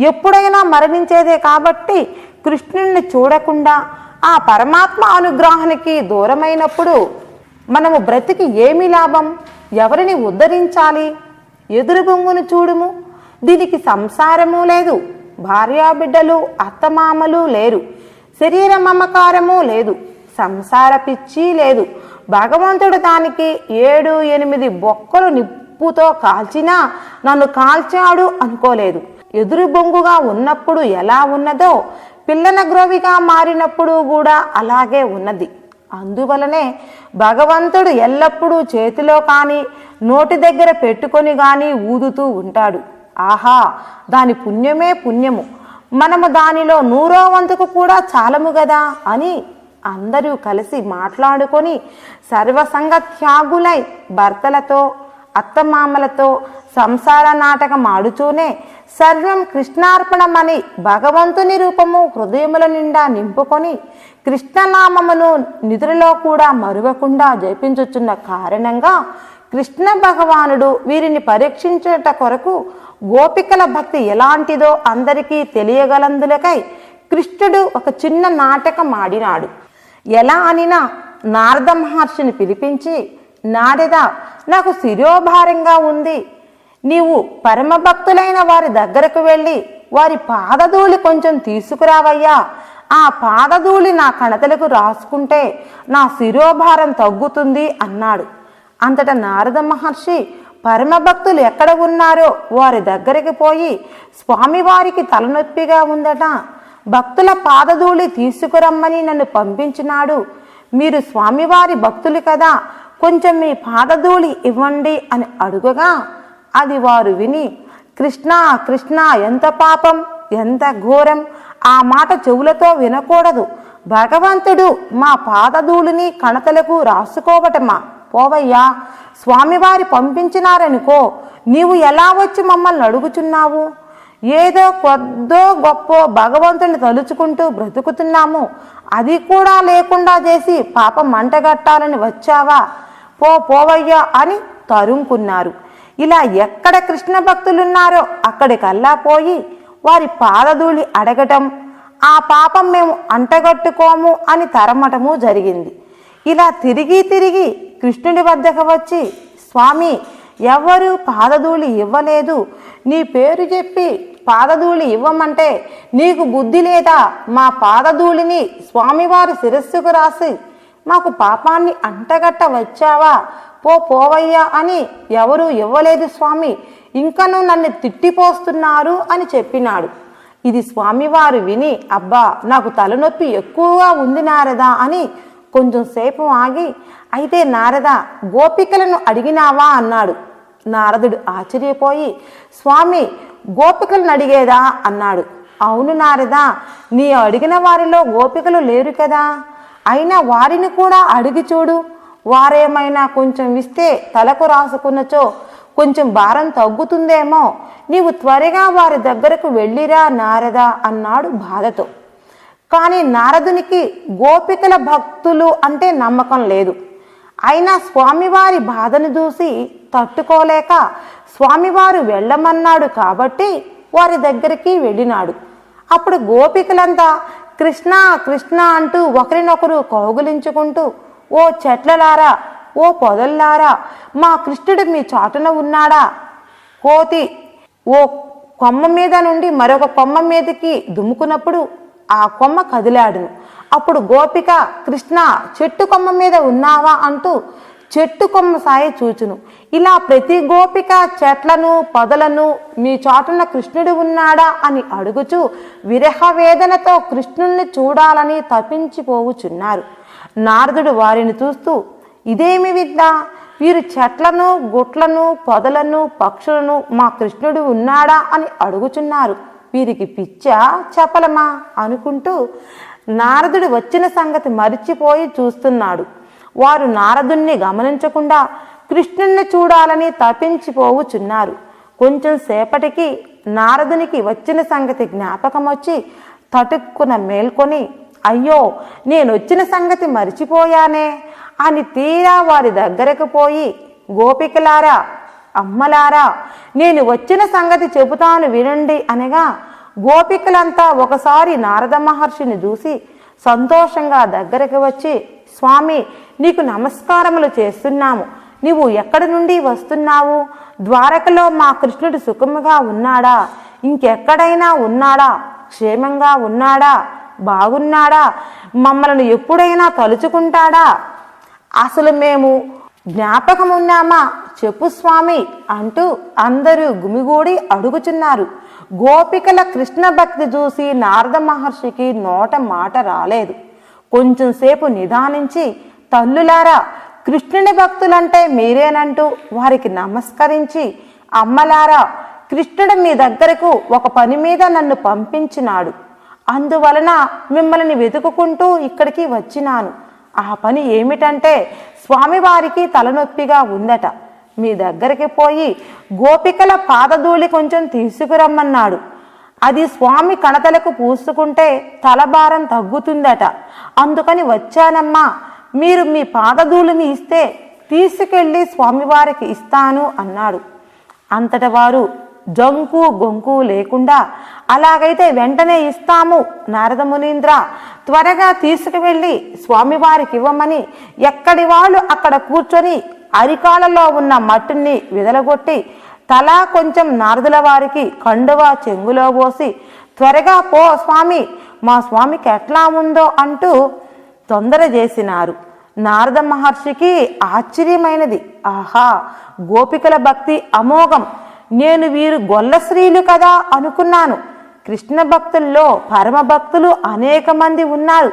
ఎప్పుడైనా మరణించేదే కాబట్టి కృష్ణుణ్ణి చూడకుండా ఆ పరమాత్మ అనుగ్రహానికి దూరమైనప్పుడు మనము బ్రతికి ఏమి లాభం? ఎవరిని ఉద్ధరించాలి? ఎదురు బొంగును చూడుము. దీనికి సంసారము లేదు, భార్యాబిడ్డలు అత్తమామలు లేరు, శరీర మమకారము లేదు, సంసార పిచ్చి లేదు. భగవంతుడు దానికి 7-8 బొక్కలు నిప్పుతో కాల్చినా నన్ను కాల్చాడు అనుకోలేదు. ఎదురు బొంగుగా ఉన్నప్పుడు ఎలా ఉన్నదో పిల్లన గ్రోవిగా మారినప్పుడు కూడా అలాగే ఉన్నది. అందువలనే భగవంతుడు ఎల్లప్పుడూ చేతిలో కానీ నోటి దగ్గర పెట్టుకొని కానీ ఊదుతూ ఉంటాడు. ఆహా, దాని పుణ్యమే పుణ్యము, మనము దానిలో 100వ వంతుకు కూడా చాలము గదా అని అందరూ కలిసి మాట్లాడుకొని సర్వసంగ త్యాగులై భర్తలతో అత్తమామలతో సంసార నాటకం ఆడుతూనే సర్వం కృష్ణార్పణమని భగవంతుని రూపము హృదయముల నిండా నింపుకొని కృష్ణనామమును నిద్రలో కూడా మరువకుండా జపించుచున్న కారణంగా కృష్ణ భగవానుడు వీరిని పరీక్షించుట కొరకు గోపికల భక్తి ఎలాంటిదో అందరికీ తెలియగలందులకై కృష్ణుడు ఒక చిన్న నాటకం ఆడినాడు. ఎలా అనినా నారద మహర్షిని పిలిపించి, నారద, నాకు శిరోభారంగా ఉంది, నీవు పరమభక్తులైన వారి దగ్గరకు వెళ్ళి వారి పాదధూళి కొంచెం తీసుకురావయ్యా, ఆ పాదధూళి నా కణతలకు రాసుకుంటే నా శిరోభారం తగ్గుతుంది అన్నాడు. అంతటా నారద మహర్షి పరమభక్తులు ఎక్కడ ఉన్నారో వారి దగ్గరికి పోయి, స్వామివారికి తలనొప్పిగా ఉందట, భక్తుల పాదధూళి తీసుకురమ్మని నన్ను పంపించినాడు, మీరు స్వామివారి భక్తులు కదా, కొంచెం మీ పాదధూళి ఇవ్వండి అని అడుగగా అది వారు విని, కృష్ణ కృష్ణ, ఎంత పాపం, ఎంత ఘోరం, ఆ మాట చెవులతో వినకూడదు, భగవంతుడు మా పాదధూళిని కణతలకు రాసుకోవటమా, పోవయ్యా, స్వామివారి పంపించినారనుకో, నీవు ఎలా వచ్చి మమ్మల్ని అడుగుచున్నావు, ఏదో కొద్దో గొప్ప భగవంతుని తలుచుకుంటూ బ్రతుకుతున్నాము, అది కూడా లేకుండా చేసి పాపం మంటగట్టాలని వచ్చావా, పోవయ్యా అని తరుముకున్నారు. ఇలా ఎక్కడ కృష్ణ భక్తులున్నారో అక్కడికల్లా పోయి వారి పాదధూళి అడగటం, ఆ పాపం మేము అంటగట్టుకోము అని తరమటము జరిగింది. ఇలా తిరిగి తిరిగి కృష్ణుడి వద్దకు వచ్చి, స్వామి, ఎవరు పాదధూళి ఇవ్వలేదు, నీ పేరు చెప్పి పాదధూళి ఇవ్వమంటే నీకు బుద్ధి లేదా, మా పాదధూళిని స్వామివారి శిరస్సుకు రాసి మాకు పాపాన్ని అంటగట్ట వచ్చావా, పోవయ్యా అని ఎవరు ఇవ్వలేదు స్వామి, ఇంకనూ నన్ను తిట్టిపోస్తున్నారు అని చెప్పినాడు. ఇది స్వామివారు విని, అబ్బా, నాకు తలనొప్పి ఎక్కువగా ఉంది నారదా అని కొంచెం సేపు ఆగి, అయితే నారద, గోపికలను అడిగినావా అన్నాడు. నారదుడు ఆశ్చర్యపోయి, స్వామి, గోపికలను అడిగేదా అన్నాడు. అవును నారద, నీ అడిగిన వారిలో గోపికలు లేరు కదా, అయినా వారిని కూడా అడిగి చూడు, వారేమైనా కొంచెం ఇస్తే తలకు రాసుకున్నచో కొంచెం భారం తగ్గుతుందేమో, నీవు త్వరగా వారి దగ్గరకు వెళ్ళిరా నారద అన్నాడు బాధతో. కానీ నారదునికి గోపికల భక్తులు అంటే నమ్మకం లేదు. అయినా స్వామివారి బాధను చూసి తట్టుకోలేక స్వామివారు వెళ్ళమన్నాడు కాబట్టి వారి దగ్గరికి వెళ్ళినాడు. అప్పుడు గోపికలంతా కృష్ణ కృష్ణ అంటూ ఒకరినొకరు కౌగులించుకుంటూ, ఓ చెట్లలారా, ఓ పొదల్లారా, మా కృష్ణుడు మీ చాటున ఉన్నాడా, కోతి ఓ కొమ్మ మీద నుండి మరొక కొమ్మ మీదకి దుముకున్నప్పుడు ఆ కొమ్మ కదిలాడును. అప్పుడు గోపిక, కృష్ణ, చెట్టు కొమ్మ మీద ఉన్నావా అంటూ చెట్టు కొమ్మ సాయి చూచును. ఇలా ప్రతి గోపిక చెట్లను పొదలను మీ చాటున కృష్ణుడు ఉన్నాడా అని అడుగుచూ విరహ వేదనతో కృష్ణుణ్ణి చూడాలని తప్పించిపోవుచున్నారు. నారదుడు వారిని చూస్తూ, ఇదేమి విద్య, వీరు చెట్లను గుట్లను పొదలను పక్షులను మా కృష్ణుడు ఉన్నాడా అని అడుగుచున్నారు, వీరికి పిచ్చా చపలమా అనుకుంటూ నారదుడు వచ్చిన సంగతి మరిచిపోయి చూస్తున్నాడు. వారు నారదుణ్ణి గమనించకుండా కృష్ణుణ్ణి చూడాలని తప్పించిపోవుచున్నారు. కొంచెం సేపటికి నారదునికి వచ్చిన సంగతి జ్ఞాపకం వచ్చి తటుక్కున మేల్కొని, అయ్యో, నేను వచ్చిన సంగతి మరిచిపోయానే అని తీరా వారి దగ్గరకు పోయి, గోపికలారా, అమ్మలారా, నేను వచ్చిన సంగతి చెబుతాను వినండి అనగా గోపికలంతా ఒకసారి నారద మహర్షిని చూసి సంతోషంగా దగ్గరకు వచ్చి, స్వామి, నీకు నమస్కారములు చేస్తున్నాము, నీవు ఎక్కడి నుండి వస్తున్నావు, ద్వారకలో మా కృష్ణుడు సుఖముగా ఉన్నాడా, ఇంకెక్కడైనా ఉన్నాడా, క్షేమంగా ఉన్నాడా, బాగున్నాడా, మమ్మల్ని ఎప్పుడైనా తలుచుకుంటాడా, అసలు మేము జ్ఞాపకం ఉన్నామా, చెప్పు స్వామి అంటూ అందరూ గుమిగూడి అడుగుచున్నారు. గోపికల కృష్ణ భక్తి చూసి నారద మహర్షికి నోట మాట రాలేదు. కొంచెం సేపు నిదానించి, తల్లులారా, కృష్ణుని భక్తులంటే మీరేనంటూ వారికి నమస్కరించి, అమ్మలారా, కృష్ణుడు మీ దగ్గరకు ఒక పని మీద నన్ను పంపించినాడు. అందువలన మిమ్మల్ని వెతుకుకుంటూ ఇక్కడికి వచ్చినాను. ఆ పని ఏమిటంటే, స్వామివారికి తలనొప్పిగా ఉందట. మీ దగ్గరికి పోయి గోపికల పాదధూళి కొంచెం తీసుకురమ్మన్నాడు. అది స్వామి కణతలకు పూసుకుంటే తలభారం తగ్గుతుందట. అందుకని వచ్చానమ్మా. మీరు మీ పాదధూళిని ఇస్తే తీసుకెళ్ళి స్వామివారికి ఇస్తాను అన్నాడు. అంతట వారు జంకు గొంకు లేకుండా, అలాగైతే వెంటనే ఇస్తాము నారద మునీంద్ర, త్వరగా తీసుకువెళ్ళి స్వామివారికి ఇవ్వమని ఎక్కడి వాళ్ళు అక్కడ కూర్చొని అరికాలలో ఉన్న మట్టిని విదలగొట్టి తలా కొంచెం నారదుల వారికి కండువా చెంగులో పోసి, త్వరగా పో స్వామి, మా స్వామికి ఎట్లా ఉందో అంటూ తొందర చేసినారు. నారద మహర్షికి ఆశ్చర్యమైనది. ఆహా, గోపికల భక్తి అమోఘం. నేను వీరు గొల్ల స్త్రీలు కదా అనుకున్నాను. కృష్ణ భక్తుల్లో పరమ భక్తులు అనేక మంది ఉన్నారు.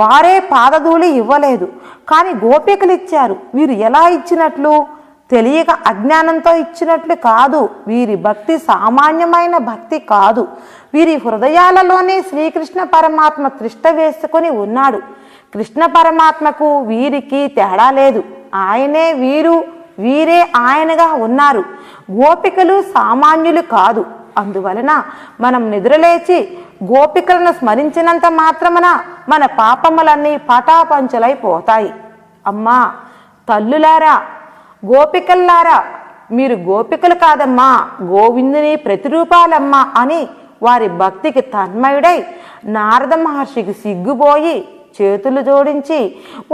వారే పాదధూళి ఇవ్వలేదు, కానీ గోపికలు ఇచ్చారు. వీరు ఎలా ఇచ్చినట్లు? తెలియక అజ్ఞానంతో ఇచ్చినట్లు కాదు. వీరి భక్తి సామాన్యమైన భక్తి కాదు. వీరి హృదయాలలోనే శ్రీకృష్ణ పరమాత్మ త్రిష్ట వేసుకొని ఉన్నాడు. కృష్ణ పరమాత్మకు వీరికి తేడా లేదు. ఆయనే వీరు, వీరే ఆయనగా ఉన్నారు. గోపికలు సామాన్యులు కాదు. అందువలన మనం నిద్రలేచి గోపికలను స్మరించినంత మాత్రమున మన పాపములన్నీ పటాపంచలైపోతాయి. అమ్మా, తల్లులారా, గోపికల్లారా, మీరు గోపికలు కాదమ్మా, గోవిందుని ప్రతిరూపాలమ్మా అని వారి భక్తికి తన్మయుడై నారద మహర్షికి సిగ్గుపోయి చేతులు జోడించి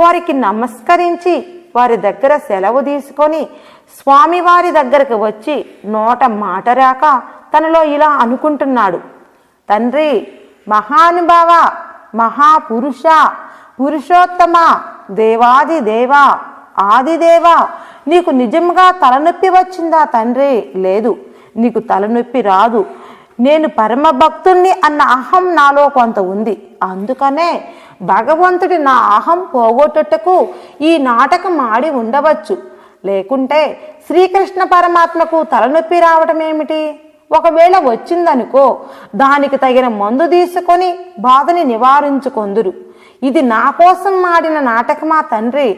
వారికి నమస్కరించి వారి దగ్గర సెలవు తీసుకొని స్వామివారి దగ్గరకు వచ్చి నోట మాట రాక తనలో ఇలా అనుకుంటున్నాడు. తండ్రి, మహానుభావ, మహాపురుష, పురుషోత్తమ, దేవాది దేవ, ఆదిదేవ, నీకు నిజంగా తలనొప్పి వచ్చిందా తండ్రి? లేదు, నీకు తలనొప్పి రాదు. నేను పరమ భక్తుణ్ణి అన్న అహం నాలో కొంత ఉంది. అందుకనే భగవంతుడి నా అహం పోగొట్టుటకు ఈ నాటకం ఆడి ఉండవచ్చు. లేకుంటే శ్రీకృష్ణ పరమాత్మకు తలనొప్పి రావటం ఏమిటి? ఒకవేళ వచ్చిందనుకో, దానికి తగిన మందు తీసుకొని బాధని నివారించుకొందురు. ఇది నా కోసం ఆడిన నాటకమా తండ్రి?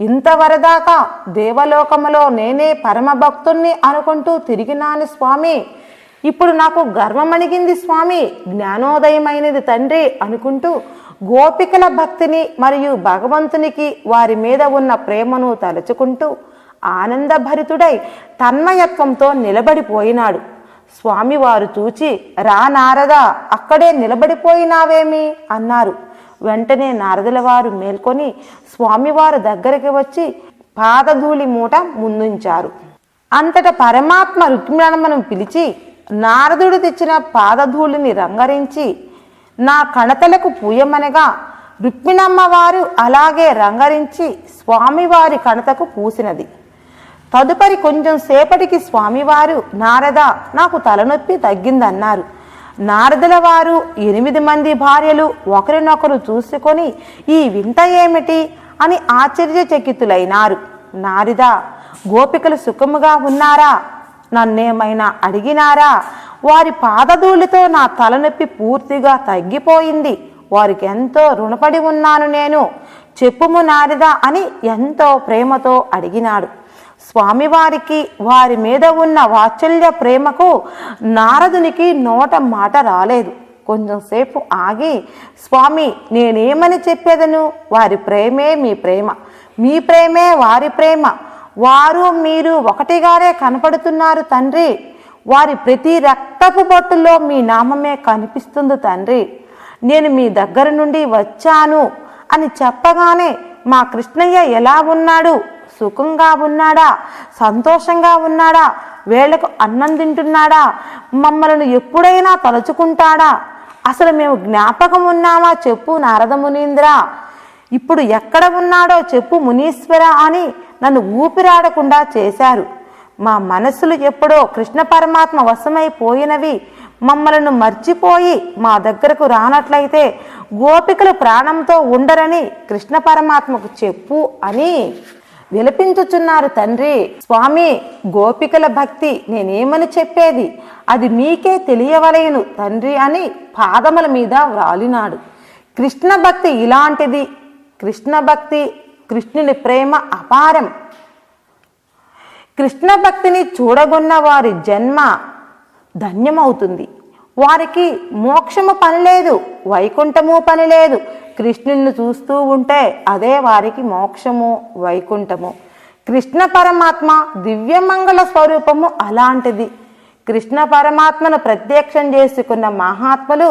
ఇంతవరదాకా దేవలోకములో నేనే పరమ భక్తుణ్ణి అనుకుంటూ తిరిగినాను స్వామి. ఇప్పుడు నాకు గర్వమణిగింది స్వామి, జ్ఞానోదయమైనది తండ్రి అనుకుంటూ గోపికల భక్తిని మరియు భగవంతునికి వారి మీద ఉన్న ప్రేమను తలుచుకుంటూ ఆనందభరితుడై తన్మయత్వంతో నిలబడిపోయినాడు. స్వామివారు చూచి, రా నారద, అక్కడే నిలబడిపోయినావేమి అన్నారు. వెంటనే నారదుల వారు మేల్కొని స్వామివారు దగ్గరికి వచ్చి పాదధూళి మూట ముందుంచారు. అంతటా పరమాత్మ రుక్మిణమ్మను పిలిచి నారదుడు తెచ్చిన పాదధూళిని రంగరించి నా కణతలకు పూయమనగా రుక్మిణమ్మ వారు అలాగే రంగరించి స్వామివారి కణతకు పూసినది. తదుపరి కొంచెం సేపటికి స్వామివారు, నారద, నాకు తలనొప్పి తగ్గిందన్నారు. నారదుల వారు 8 మంది భార్యలు ఒకరినొకరు చూసుకొని ఈ వింత ఏమిటి అని ఆశ్చర్యచకితులైనారు. నారద, గోపికలు సుఖముగా ఉన్నారా? నన్నేమైనా అడిగినారా? వారి పాదధూళితో నా తలనొప్పి పూర్తిగా తగ్గిపోయింది. వారికి ఎంతో రుణపడి ఉన్నాను నేను, చెప్పుము నారద అని ఎంతో ప్రేమతో అడిగినాడు. స్వామివారికి వారి మీద ఉన్న వాత్సల్య ప్రేమకు నారదునికి నోట మాట రాలేదు. కొంచెం సేపు ఆగి, స్వామి, నేనేమని చెప్పేదను? వారి ప్రేమే మీ ప్రేమ, మీ ప్రేమే వారి ప్రేమ. వారు మీరు ఒకటిగానే కనపడుతున్నారు తండ్రి. వారి ప్రతి రక్తపు బొట్టులో మీ నామమే కనిపిస్తుంది తండ్రి. నేను మీ దగ్గర నుండి వచ్చాను అని చెప్పగానే మా కృష్ణయ్య ఎలా ఉన్నాడు? సుఖంగా ఉన్నాడా? సంతోషంగా ఉన్నాడా? వేళకు అన్నం తింటున్నాడా? మమ్మల్ని ఎప్పుడైనా తలుచుకుంటాడా? అసలు మేము జ్ఞాపకం ఉన్నామా చెప్పు నారద మునీంద్ర. ఇప్పుడు ఎక్కడ ఉన్నాడో చెప్పు మునీశ్వర అని నన్ను ఊపిరాడకుండా చేశారు. మా మనస్సులు ఎప్పుడో కృష్ణ పరమాత్మ వశమైపోయినవి, మమ్మలను మర్చిపోయి మా దగ్గరకు రానట్లయితే గోపికలు ప్రాణంతో ఉండరని కృష్ణ పరమాత్మకు చెప్పు అని విలపించుచున్నారు తండ్రి. స్వామి, గోపికల భక్తి నేనేమని చెప్పేది, అది మీకే తెలియవలేను తండ్రి అని పాదముల మీద వ్రాలినాడు. కృష్ణ భక్తి ఇలాంటిది. కృష్ణ భక్తి, కృష్ణుని ప్రేమ అపారం. కృష్ణ భక్తిని చూడగొన్న వారి జన్మ ధన్యమవుతుంది. వారికి మోక్షము పని లేదు, వైకుంఠము పని లేదు. కృష్ణుని చూస్తూ ఉంటే అదే వారికి మోక్షము, వైకుంఠము. కృష్ణ పరమాత్మ దివ్యమంగళ స్వరూపము అలాంటిది. కృష్ణ పరమాత్మను ప్రత్యక్షం చేసుకున్న మహాత్ములు,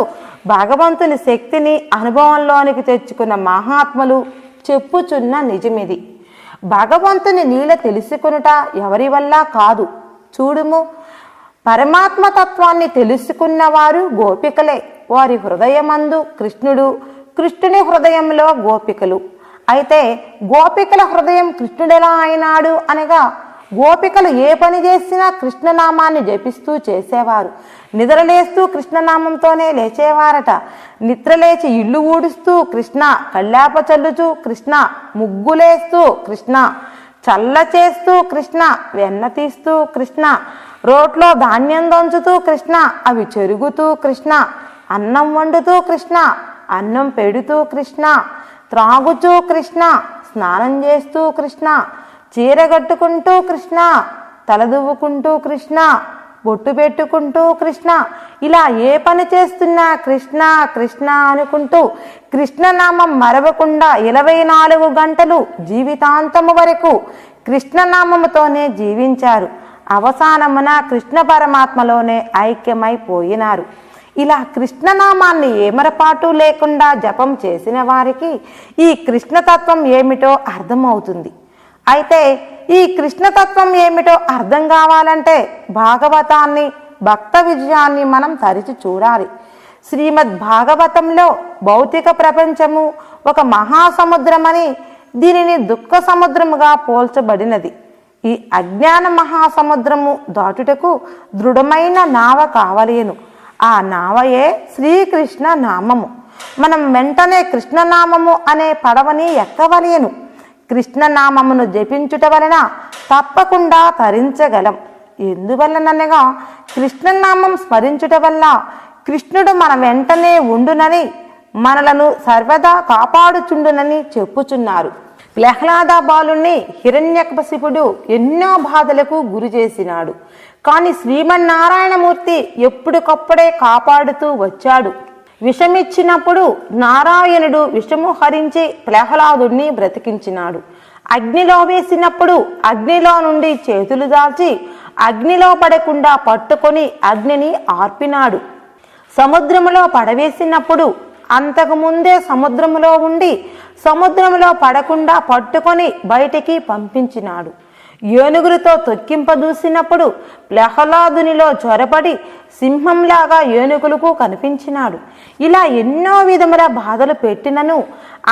భగవంతుని శక్తిని అనుభవంలోనికి తెచ్చుకున్న మహాత్ములు చెప్పుచున్న నిజమిది. భగవంతుని నీల తెలుసుకొనుట ఎవరి వల్ల కాదు. చూడుము, పరమాత్మ తత్వాన్ని తెలుసుకున్నవారు గోపికలే. వారి హృదయమందు కృష్ణుడు, కృష్ణుని హృదయంలో గోపికలు. అయితే గోపికల హృదయం కృష్ణుడెలా అయినాడు అనగా, గోపికలు ఏ పని చేసినా కృష్ణనామాన్ని జపిస్తూ చేసేవారు. నిద్రలేస్తూ కృష్ణనామంతోనే లేచేవారట. నిద్రలేచి ఇల్లు ఊడుస్తూ కృష్ణ, కళ్ళాప చల్లుతూ కృష్ణ, ముగ్గులేస్తూ కృష్ణ, చల్ల చేస్తూ కృష్ణ, వెన్న తీస్తూ కృష్ణ, రోట్లో ధాన్యం దంచుతూ కృష్ణ, అవి చెరుగుతూ కృష్ణ, అన్నం వండుతూ కృష్ణ, అన్నం పెడుతూ కృష్ణ, త్రాగుతూ కృష్ణ, స్నానం చేస్తూ కృష్ణ, చీరగట్టుకుంటూ కృష్ణ, తలదువ్వుకుంటూ కృష్ణ, బొట్టు పెట్టుకుంటూ కృష్ణ, ఇలా ఏ పని చేస్తున్నా కృష్ణ కృష్ణ అనుకుంటూ కృష్ణనామం మరవకుండా 24 గంటలు జీవితాంతము వరకు కృష్ణనామముతోనే జీవించారు. అవసానమున కృష్ణ పరమాత్మలోనే ఐక్యమైపోయినారు. ఇలా కృష్ణనామాన్ని ఏమరపాటు లేకుండా జపం చేసిన వారికి ఈ కృష్ణతత్వం ఏమిటో అర్థమవుతుంది. అయితే ఈ కృష్ణతత్వం ఏమిటో అర్థం కావాలంటే భాగవతాన్ని, భక్త విజయాన్ని మనం తరిచి చూడాలి. శ్రీమద్ భాగవతంలో భౌతిక ప్రపంచము ఒక మహాసముద్రమని, దీనిని దుఃఖ సముద్రముగా పోల్చబడినది. ఈ అజ్ఞాన మహాసముద్రము దాటుటకు దృఢమైన నావ కావలేను. ఆ నావయే శ్రీకృష్ణ నామము. మనం వెంటనే కృష్ణనామము అనే పడవని ఎక్కవలేను. కృష్ణనామమును జపించుట వలన తప్పకుండా తరించగలం. ఎందువలననగా కృష్ణనామం స్మరించుట వల్ల కృష్ణుడు మన వెంటనే ఉండునని, మనలను సర్వదా కాపాడుచుండునని చెప్పుచున్నారు. ప్రహ్లాద బాలుణ్ణి హిరణ్యకశిపుడు ఎన్నో బాధలకు గురి చేసినాడు. కానీ శ్రీమన్నారాయణమూర్తి ఎప్పటికప్పుడే కాపాడుతూ వచ్చాడు. విషమిచ్చినప్పుడు నారాయణుడు విషము హరించి ప్రహ్లాదుణ్ణి బ్రతికించినాడు. అగ్నిలో వేసినప్పుడు అగ్నిలో నుండి చేతులు దాల్చి అగ్నిలో పడకుండా పట్టుకొని అగ్నిని ఆర్పినాడు. సముద్రములో పడవేసినప్పుడు అంతకుముందే సముద్రములో ఉండి సముద్రములో పడకుండా పట్టుకొని బయటికి పంపించినాడు. ఏనుగులతో తొక్కింపదూసినప్పుడు ప్రహ్లాదునిలో జ్వరపడి సింహంలాగా ఏనుగులకు కనిపించినాడు. ఇలా ఎన్నో విధముల బాధలు పెట్టినను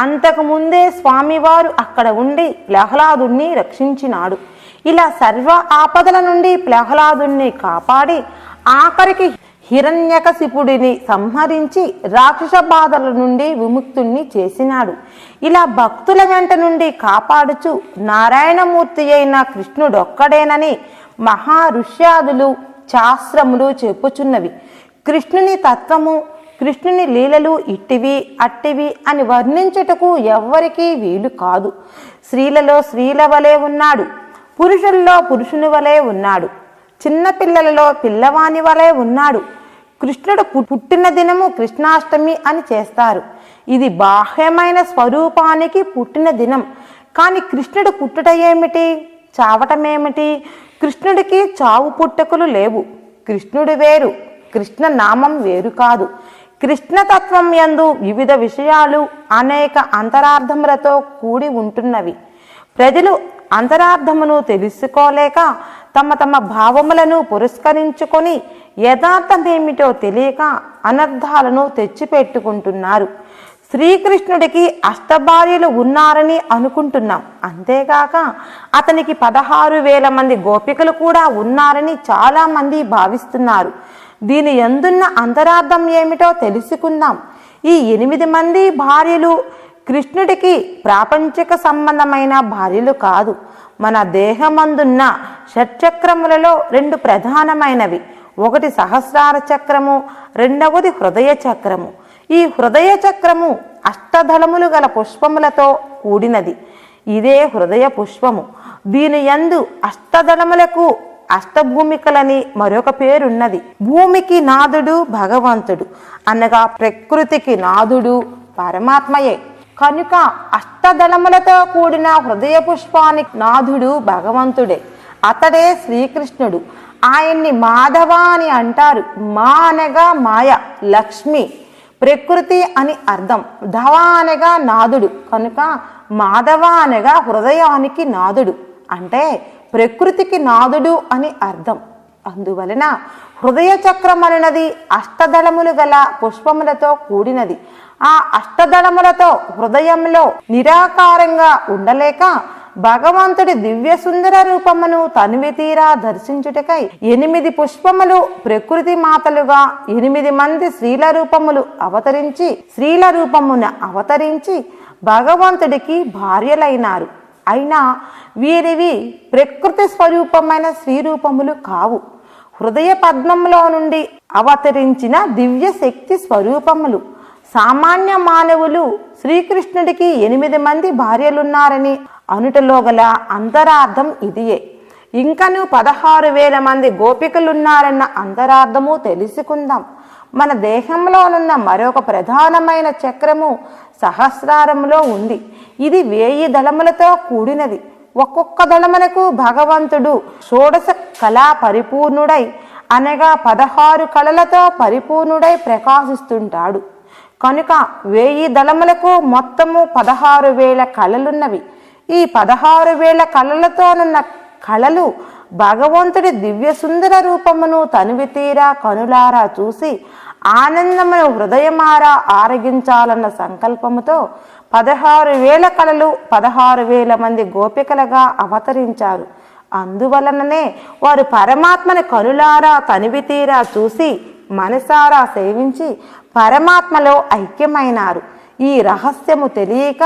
అంతకుముందే స్వామివారు అక్కడ ఉండి ప్రహ్లాదుణ్ణి రక్షించినాడు. ఇలా సర్వ ఆపదల నుండి ప్రహ్లాదుణ్ణి కాపాడి ఆఖరికి హిరణ్యకశిపుడిని సంహరించి రాక్షస బాధల నుండి విముక్తుణ్ణి చేసినాడు. ఇలా భక్తుల వెంట నుండి కాపాడుచు నారాయణమూర్తి అయిన కృష్ణుడొక్కడేనని మహా ఋష్యాదులు, శాస్త్రములు చెప్పుచున్నవి. కృష్ణుని తత్వము, కృష్ణుని లీలలు ఇట్టివి అట్టివి అని వర్ణించుటకు ఎవ్వరికీ వీలు కాదు. స్త్రీలలో స్త్రీల వలె ఉన్నాడు, పురుషుల్లో పురుషుని వలె ఉన్నాడు, చిన్నపిల్లలలో పిల్లవాని వలె ఉన్నాడు. కృష్ణుడు పుట్టిన దినము కృష్ణాష్టమి అని చేస్తారు. ఇది బాహ్యమైన స్వరూపానికి పుట్టిన దినం. కానీ కృష్ణుడు పుట్టుట ఏమిటి, చావటమేమిటి? కృష్ణుడికి చావు పుట్టుకలు లేవు. కృష్ణుడు వేరు, కృష్ణ నామం వేరు కాదు. కృష్ణతత్వం యందు వివిధ విషయాలు అనేక అంతరార్థములతో కూడి ఉంటున్నవి. ప్రజలు అంతరార్థమును తెలుసుకోలేక తమ తమ భావములను పురస్కరించుకొని యథార్థమేమిటో తెలియక అనర్థాలను తెచ్చిపెట్టుకుంటున్నారు. శ్రీకృష్ణుడికి అష్టభార్యలు ఉన్నారని అనుకుంటున్నాం. అంతేకాక అతనికి 16,000 మంది గోపికలు కూడా ఉన్నారని చాలామంది భావిస్తున్నారు. దీని యందున్న అంతరార్థం ఏమిటో తెలుసుకుందాం. ఈ 8 మంది భార్యలు కృష్ణుడికి ప్రాపంచిక సంబంధమైన భార్యలు కాదు. మన దేహమందున్న షట్చక్రములలో 2 ప్రధానమైనవి. ఒకటి సహస్రార చక్రము, రెండవది హృదయ చక్రము. ఈ హృదయ చక్రము అష్టదళములు గల పుష్పములతో కూడినది. ఇదే హృదయ పుష్పము. దీని యందు అష్టదళములకు అష్టభూమికలని మరొక పేరున్నది. భూమికి నాథుడు భగవంతుడు, అనగా ప్రకృతికి నాథుడు పరమాత్మయే. కనుక అష్టదళములతో కూడిన హృదయ పుష్పానికి నాథుడు భగవంతుడే. అతడే శ్రీకృష్ణుడు. ఆయన్ని మాధవ అని అంటారు. మా అనగా మాయ, లక్ష్మి, ప్రకృతి అని అర్థం. ధవ అనగా నాథుడు, కనుక మాధవ అనగా హృదయానికి నాథుడు, అంటే ప్రకృతికి నాథుడు అని అర్థం. అందువలన హృదయ చక్రం అనున్నది అష్టదళములు గల పుష్పములతో కూడినది. ఆ అష్టదళములతో హృదయంలో నిరాకారంగా ఉండలేక భగవంతుడి దివ్య సుందర రూపమును తనివితీరా దర్శించుటకై 8 పుష్పములు ప్రకృతి మాతలుగా 8 మంది స్త్రీల రూపములు అవతరించి స్త్రీల రూపమున అవతరించి భగవంతుడికి భార్యలైనారు. అయినా వీరివి ప్రకృతి స్వరూపమైన స్త్రీ రూపములు కావు. హృదయ పద్మంలో నుండి అవతరించిన దివ్య శక్తి స్వరూపములు. సామాన్య మానవులు శ్రీకృష్ణుడికి 8 మంది భార్యలున్నారని అనుటలో గల అంతరార్థం ఇదియే. ఇంకను 16,000 మంది గోపికలున్నారన్న అంతరార్థము తెలుసుకుందాం. మన దేహంలోనున్న మరొక ప్రధానమైన చక్రము సహస్రారములో ఉంది. ఇది 1000 దళములతో కూడినది. ఒక్కొక్క దళమునకు భగవంతుడు షోడశ కళా పరిపూర్ణుడై, అనగా 16 కళలతో పరిపూర్ణుడై ప్రకాశిస్తుంటాడు. కనుక 1000 దళములకు మొత్తము 16,000 కళలున్నవి. ఈ 16,000 కళలతోనున్న కళలు భగవంతుడి దివ్య సుందర రూపమును తనివితీరా కనులారా చూసి ఆనందమును హృదయమారా ఆరగించాలన్న సంకల్పముతో 16,000 కళలు 16,000 మంది గోపికలుగా అవతరించారు. అందువలననే వారు పరమాత్మని కనులారా తనివితీరా చూసి మనసారా సేవించి పరమాత్మలో ఐక్యమైనారు. ఈ రహస్యము తెలియక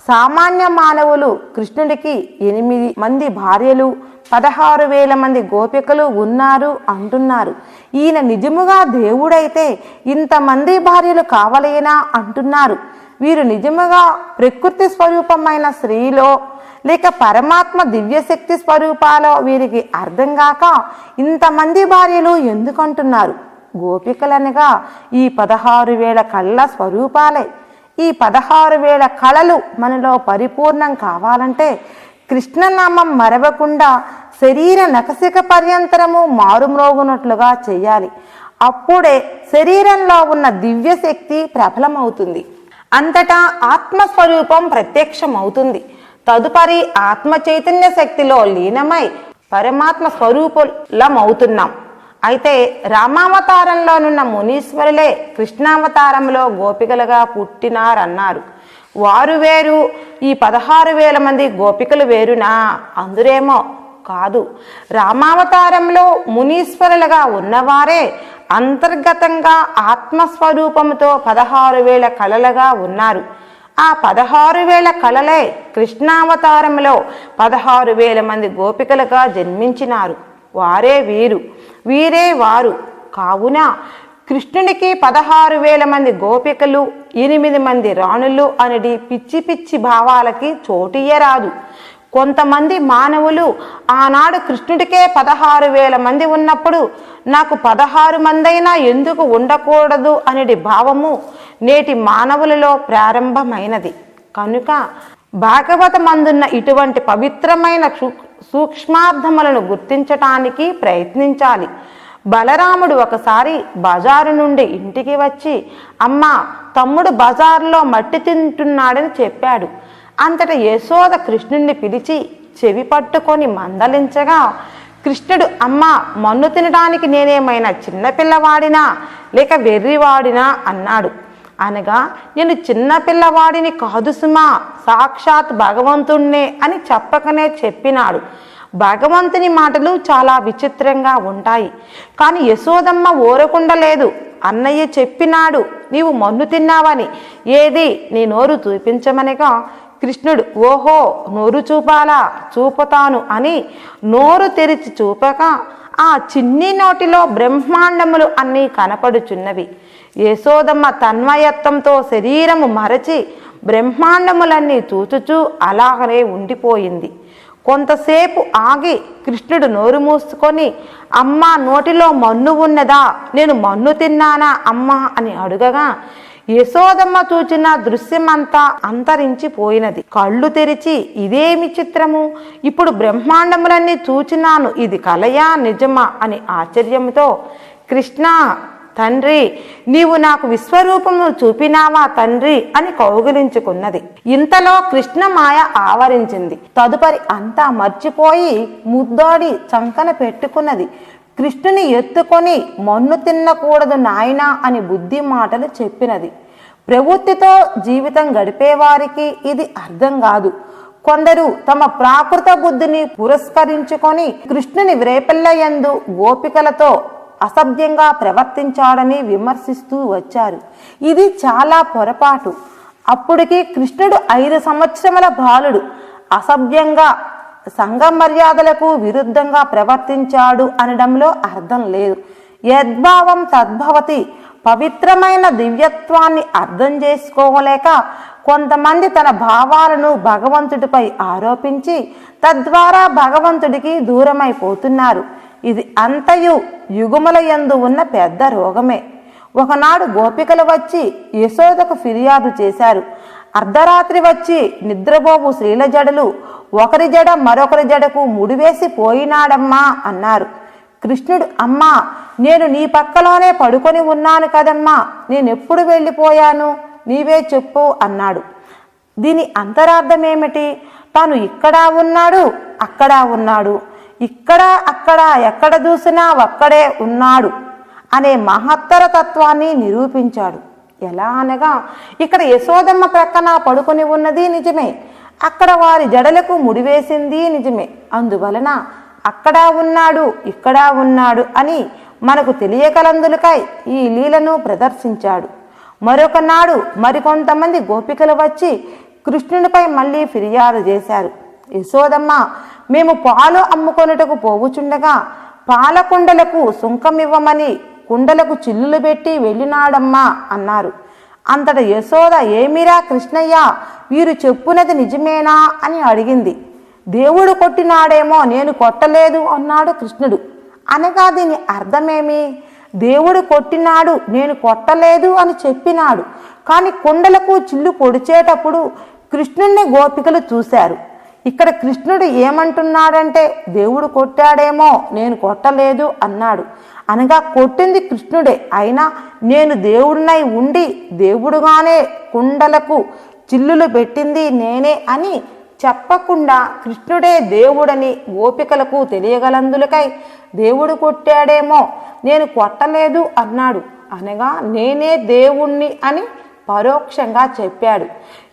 సామాన్య మానవులు కృష్ణుడికి 8 మంది భార్యలు 16,000 మంది గోపికలు ఉన్నారు అంటున్నారు. ఈయన నిజముగా దేవుడైతే ఇంతమంది భార్యలు కావలేనా అంటున్నారు. వీరు నిజముగా ప్రకృతి స్వరూపమైన స్త్రీలో లేక పరమాత్మ దివ్యశక్తి స్వరూపాలో వీరికి అర్థం కాక ఇంతమంది భార్యలు ఎందుకంటున్నారు. గోపికలనగా ఈ 16,000 కళ్ళ స్వరూపాలే. ఈ 16,000 కళలు మనలో పరిపూర్ణం కావాలంటే కృష్ణనామం మరవకుండా శరీర నఖశిఖ పర్యంతరము మారుమ్రోగునట్లుగా చేయాలి. అప్పుడే శరీరంలో ఉన్న దివ్యశక్తి ప్రబలమవుతుంది. అంతటా ఆత్మస్వరూపం ప్రత్యక్షమవుతుంది. తదుపరి ఆత్మ చైతన్య శక్తిలో లీనమై పరమాత్మ స్వరూపులమవుతున్నాం. అయితే రామావతారంలోనున్న మునీశ్వరులే కృష్ణావతారంలో గోపికలుగా పుట్టినారన్నారు. వారు వేరు, ఈ 16,000 మంది గోపికలు వేరునా అందురేమో కాదు. రామావతారంలో మునీశ్వరులుగా ఉన్నవారే అంతర్గతంగా ఆత్మస్వరూపంతో 16,000 కళలుగా ఉన్నారు. ఆ 16,000 కళలే కృష్ణావతారంలో 16,000 మంది గోపికలుగా జన్మించినారు. వారే వీరు, వీరే వారు. కావున కృష్ణునికి 16,000 మంది గోపికలు 8 మంది రాణులు అనేది పిచ్చి పిచ్చి భావాలకి చోటియ్యరాదు. కొంతమంది మానవులు ఆనాడు కృష్ణుడికే 16,000 మంది ఉన్నప్పుడు నాకు 16 మందైనా ఎందుకు ఉండకూడదు అనేది భావము నేటి మానవులలో ప్రారంభమైనది. కనుక భాగవతమందున్న ఇటువంటి పవిత్రమైన సూక్ష్మార్థములను గుర్తించటానికి ప్రయత్నించాలి. బలరాముడు ఒకసారి బజారు నుండి ఇంటికి వచ్చి అమ్మా, తమ్ముడు బజారులో మట్టి తింటున్నాడని చెప్పాడు. అంతటా యశోద కృష్ణుణ్ణి పిలిచి చెవి పట్టుకొని మందలించగా కృష్ణుడు అమ్మా, మన్ను తినడానికి నేనేమైనా చిన్నపిల్లవాడినా లేక వెర్రివాడినా అన్నాడు. అనగా నేను చిన్నపిల్లవాడిని కాదు సుమా, సాక్షాత్ భగవంతుణ్ణే అని చెప్పకనే చెప్పినాడు. భగవంతుని మాటలు చాలా విచిత్రంగా ఉంటాయి. కానీ యశోదమ్మ ఊరకుండలేదు. అన్నయ్య చెప్పినాడు నీవు మన్ను తిన్నావని, ఏది నీ నోరు చూపించమనగా కృష్ణుడు ఓహో నోరు చూపాలా, చూపుతాను అని నోరు తెరిచి చూపక ఆ చిన్ని నోటిలో బ్రహ్మాండములు అన్నీ కనపడుచున్నవి. యశోదమ్మ తన్మయత్వంతో శరీరము మరచి బ్రహ్మాండములన్నీ చూచుచూ అలాగనే ఉండిపోయింది. కొంతసేపు ఆగి కృష్ణుడు నోరు మూసుకొని అమ్మ నోటిలో మన్ను ఉన్నదా, నేను మన్ను తిన్నానా అమ్మా అని అడుగగా యశోదమ్మ చూచిన దృశ్యమంతా అంతరించిపోయినది. కళ్ళు తెరిచి ఇదేమి చిత్రము, ఇప్పుడు బ్రహ్మాండములన్నీ చూచినాను, ఇది కలయా నిజమా అని ఆశ్చర్యంతో కృష్ణ తండ్రి నీవు నాకు విశ్వరూపము చూపినావా తండ్రి అని కౌగిలించుకున్నది. ఇంతలో కృష్ణ మాయ ఆవరించింది. తదుపరి అంతా మర్చిపోయి ముద్దోడి చంకన పెట్టుకున్నది. కృష్ణుని ఎత్తుకొని మన్ను తిన్నకూడదు నాయనా అని బుద్ధి మాటలు చెప్పినది. ప్రవృత్తితో జీవితం గడిపేవారికి ఇది అర్థం కాదు. కొందరు తమ ప్రాకృత బుద్ధిని పురస్కరించుకొని కృష్ణుని వ్రేపల్లయందు గోపికలతో అసభ్యంగా ప్రవర్తించాడని విమర్శిస్తూ వచ్చారు. ఇది చాలా పొరపాటు. అప్పటికి కృష్ణుడు 5 సంవత్సరముల బాలుడు. అసభ్యంగా సంఘ మర్యాదలకు విరుద్ధంగా ప్రవర్తించాడు అనడంలో అర్థం లేదు. యద్భావం తద్భవతి. పవిత్రమైన దివ్యత్వాన్ని అర్థం చేసుకోలేక కొంతమంది తన భావాలను భగవంతుడిపై ఆరోపించి తద్వారా భగవంతుడికి దూరమైపోతున్నారు. ఇది అంతయు యుగముల యందు ఉన్న పెద్ద రోగమే. ఒకనాడు గోపికలు వచ్చి యశోదకు ఫిర్యాదు చేశారు. అర్ధరాత్రి వచ్చి నిద్రపోవు స్త్రీల జడలు ఒకరి జడ మరొకరి జడకు ముడివేసి పోయినాడమ్మా అన్నారు. కృష్ణుడు అమ్మా నేను నీ పక్కలోనే పడుకొని ఉన్నాను కదమ్మా, నేనెప్పుడు వెళ్ళిపోయాను నీవే చెప్పు అన్నాడు. దీని అంతరార్థమేమిటి? తాను ఇక్కడా ఉన్నాడు అక్కడా ఉన్నాడు, ఇక్కడ అక్కడ ఎక్కడ చూసినా ఒక్కడే ఉన్నాడు అనే మహత్తర తత్వాన్ని నిరూపించాడు. ఎలా అనగా ఇక్కడ యశోదమ్మ ప్రక్కన పడుకొని ఉన్నది నిజమే, అక్కడ వారి జడలకు ముడివేసింది నిజమే. అందువలన అక్కడ ఉన్నాడు ఇక్కడ ఉన్నాడు అని మనకు తెలియకలందులకై ఈ లీలను ప్రదర్శించాడు. మరొక నాడు మరికొంతమంది గోపికలు వచ్చి కృష్ణునిపై మళ్ళీ ఫిర్యాదు చేశారు. యశోదమ్మ మేము పాలు అమ్ముకొనుటకు పోవుచుండగా పాల కుండలకు సుంకమివ్వమని కుండలకు చిల్లులు పెట్టి వెళ్ళినాడమ్మా అన్నారు. అంతట యశోద ఏమిరా కృష్ణయ్య వీరు చెప్పునది నిజమేనా అని అడిగింది. దేవుడు కొట్టినాడేమో నేను కొట్టలేదు అన్నాడు కృష్ణుడు. అనగా దీని అర్థమేమి? దేవుడు కొట్టినాడు నేను కొట్టలేదు అని చెప్పినాడు. కానీ కుండలకు చిల్లు పొడిచేటప్పుడు కృష్ణుణ్ణి గోపికలు చూశారు. ఇక్కడ కృష్ణుడు ఏమంటున్నాడంటే దేవుడు కొట్టాడేమో నేను కొట్టలేదు అన్నాడు. అనగా కొట్టింది కృష్ణుడే, అయినా నేను దేవుడినై ఉండి దేవుడుగానే కుండలకు చిల్లులు పెట్టింది నేనే అని చెప్పకుండా కృష్ణుడే దేవుడని గోపికలకు తెలియగలందులకై దేవుడు కొట్టాడేమో నేను కొట్టలేదు అన్నాడు. అనగా నేనే దేవుణ్ణి అని పరోక్షంగా చెప్పాడు.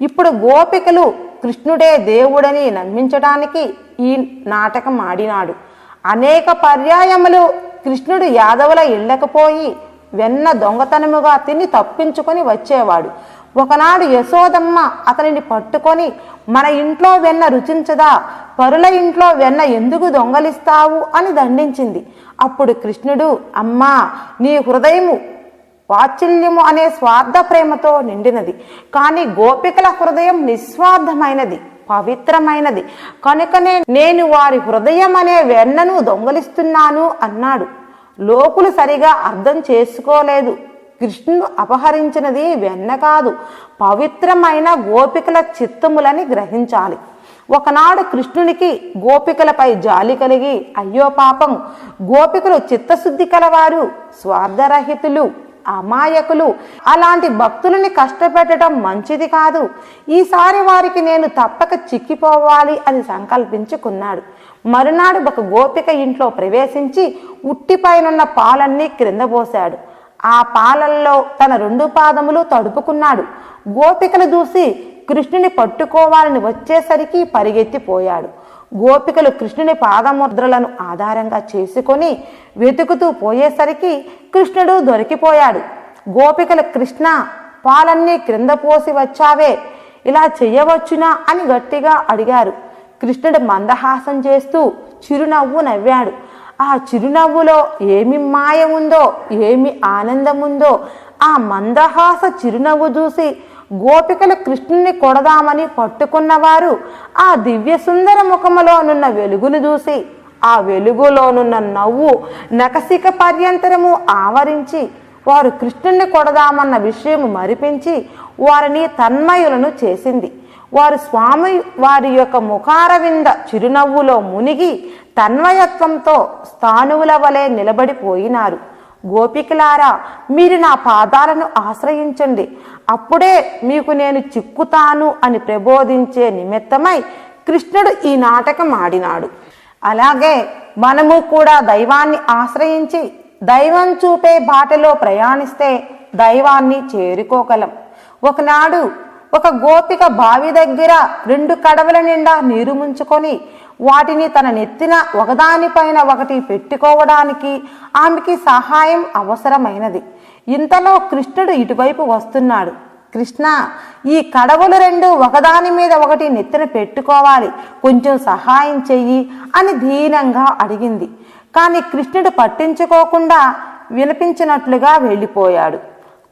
ఇప్పుడు గోపికలు కృష్ణుడే దేవుడని నమ్మించడానికి ఈ నాటకం ఆడినాడు. అనేక పర్యాయములు కృష్ణుడు యాదవుల ఇళ్ళకపోయి వెన్న దొంగతనముగా తిని తప్పించుకొని వచ్చేవాడు. ఒకనాడు యశోదమ్మ అతనిని పట్టుకొని మన ఇంట్లో వెన్న రుచించదా, పరుల ఇంట్లో వెన్న ఎందుకు దొంగలిస్తావు అని దండించింది. అప్పుడు కృష్ణుడు అమ్మా నీ హృదయము వాత్సల్యము అనే స్వార్థ ప్రేమతో నిండినది, కానీ గోపికల హృదయం నిస్వార్థమైనది పవిత్రమైనది కనుకనే నేను వారి హృదయం అనే వెన్నను దొంగలిస్తున్నాను అన్నాడు. లోకులు సరిగా అర్థం చేసుకోలేదు. కృష్ణుడు అపహరించినది వెన్న కాదు, పవిత్రమైన గోపికల చిత్తములని గ్రహించాలి. ఒకనాడు కృష్ణునికి గోపికలపై జాలి కలిగి అయ్యో పాపం గోపికలు చిత్తశుద్ధి కలవారు, స్వార్థరహితులు, అమాయకులు, అలాంటి భక్తులని కష్టపెట్టడం మంచిది కాదు, ఈసారి వారికి నేను తప్పక చిక్కిపోవాలి అని సంకల్పించుకున్నాడు. మరునాడు ఒక గోపిక ఇంట్లో ప్రవేశించి ఉట్టిపైనున్న పాలన్నీ క్రింద పోశాడు. ఆ పాలల్లో తన 2 పాదములు తడుపుకున్నాడు. గోపికలు చూసి కృష్ణుని పట్టుకోవాలని వచ్చేసరికి పరిగెత్తిపోయాడు. గోపికలు కృష్ణుని పాదముద్రలను ఆధారంగా చేసుకొని వెతుకుతూ పోయేసరికి కృష్ణుడు దొరికిపోయాడు. గోపికలు, కృష్ణ, పాలన్నీ క్రింద పోసి వచ్చావే, ఇలా చెయ్యవచ్చునా అని గట్టిగా అడిగారు. కృష్ణుడు మందహాసం చేస్తూ చిరునవ్వు నవ్వాడు. ఆ చిరునవ్వులో ఏమి మాయ ఉందో, ఏమి ఆనందం ఉందో ఆ మందహాస చిరునవ్వు చూసి గోపికలు కృష్ణుని కొడదామని పట్టుకున్నవారు ఆ దివ్య సుందర ముఖములోనున్న వెలుగును చూసి ఆ వెలుగులోనున్న నవ్వు నకసిక పర్యంతరము ఆవరించి వారు కృష్ణుని కొడదామన్న విషయము మరిపించి వారిని తన్మయులను చేసింది. వారు స్వామి వారి యొక్క ముఖారవింద చిరునవ్వులో మునిగి తన్మయత్వంతో స్థానువుల వలె నిలబడిపోయినారు. గోపికలారా, మీరు నా పాదాలను ఆశ్రయించండి, అప్పుడే మీకు నేను చిక్కుతాను అని ప్రబోధించే నిమిత్తమై కృష్ణుడు ఈ నాటకం ఆడినాడు. అలాగే మనము కూడా దైవాన్ని ఆశ్రయించి దైవం చూపే బాటలో ప్రయాణిస్తే దైవాన్ని చేరుకోగలం. ఒకనాడు ఒక గోపిక బావి దగ్గర 2 కడవల నిండా నీరు ముంచుకొని వాటిని తన నెత్తిన ఒకదానిపైన ఒకటి పెట్టుకోవడానికి ఆమెకి సహాయం అవసరమైనది. ఇంతలో కృష్ణుడు ఇటువైపు వస్తున్నాడు. కృష్ణ, ఈ కడవలు 2 ఒకదాని మీద ఒకటి నెత్తిన పెట్టుకోవాలి, కొంచెం సహాయం చెయ్యి అని దీనంగా అడిగింది. కానీ కృష్ణుడు పట్టించుకోకుండా వినిపించినట్లుగా వెళ్ళిపోయాడు.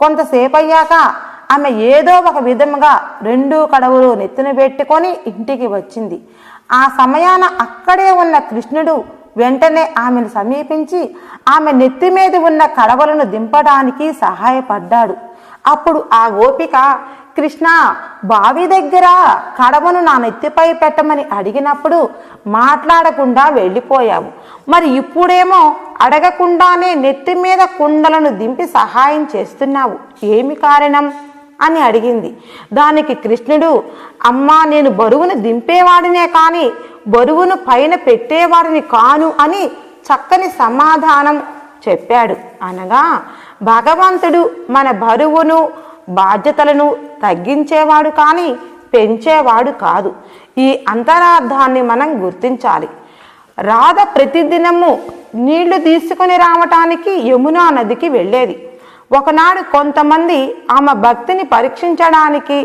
కొంతసేపు అయ్యాక ఆమె ఏదో ఒక విధముగా 2 కడవలు నెత్తిన పెట్టుకొని ఇంటికి వచ్చింది. ఆ సమయాన అక్కడే ఉన్న కృష్ణుడు వెంటనే ఆమెను సమీపించి ఆమె నెత్తి మీద ఉన్న కడవలను దింపడానికి సహాయపడ్డాడు. అప్పుడు ఆ గోపిక, కృష్ణ, బావి దగ్గర కడవను నా నెత్తిపై పెట్టమని అడిగినప్పుడు మాట్లాడకుండా వెళ్ళిపోయావు, మరి ఇప్పుడేమో అడగకుండానే నెత్తి మీద కుండలను దింపి సహాయం చేస్తున్నావు, ఏమి కారణం అని అడిగింది. దానికి కృష్ణుడు, అమ్మా, నేను బరువును దింపేవాడినే కానీ బరువును పైన పెట్టేవాడిని కాను అని చక్కని సమాధానం చెప్పాడు. అనగా భగవంతుడు మన బరువును బాధ్యతలను తగ్గించేవాడు కానీ పెంచేవాడు కాదు. ఈ అంతరార్థాన్ని మనం గుర్తించాలి. రాధ ప్రతిదినము నీళ్లు తీసుకుని రావటానికి యమునా నదికి వెళ్ళేది. ఒకనాడు కొంతమంది ఆమె భక్తిని పరీక్షించడానికి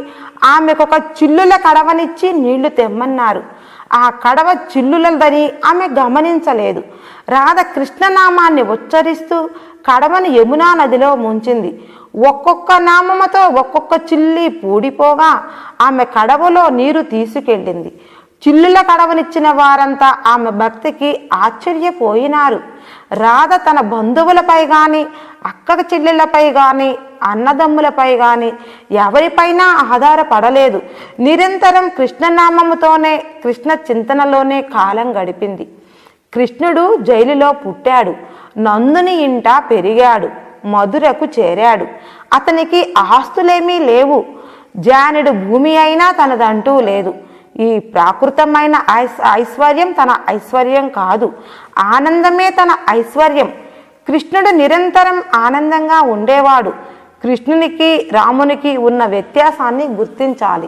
ఆమెకొక చిల్లుల కడవనిచ్చి నీళ్లు తెమ్మన్నారు. ఆ కడవ చిల్లులదని ఆమె గమనించలేదు. రాధ కృష్ణనామాన్ని ఉచ్చరిస్తూ కడవను యమునా నదిలో ముంచింది. ఒక్కొక్క నామముతో ఒక్కొక్క చిల్లి పూడిపోగా ఆమె కడవలో నీరు తీసుకెళ్ళింది. చిల్లుల కడవనిచ్చిన వారంతా ఆమె భక్తికి ఆశ్చర్యపోయినారు. రాధ తన బంధువులపై కానీ అక్క చెల్లెళ్లపై కానీ అన్నదమ్ములపై కానీ ఎవరిపైనా ఆధారపడలేదు. నిరంతరం కృష్ణనామముతోనే కృష్ణ చింతనలోనే కాలం గడిపింది. కృష్ణుడు జైలులో పుట్టాడు, నందుని ఇంట పెరిగాడు, మధురకు చేరాడు. అతనికి ఆస్తులేమీ లేవు, జానుడు భూమి అయినా తనదంటూ లేదు. ఈ ప్రాకృతమైన ఐశ్వర్యం తన ఐశ్వర్యం కాదు, ఆనందమే తన ఐశ్వర్యం. కృష్ణుడు నిరంతరం ఆనందంగా ఉండేవాడు. కృష్ణునికి రామునికి ఉన్న వ్యత్యాసాన్ని గుర్తించాలి.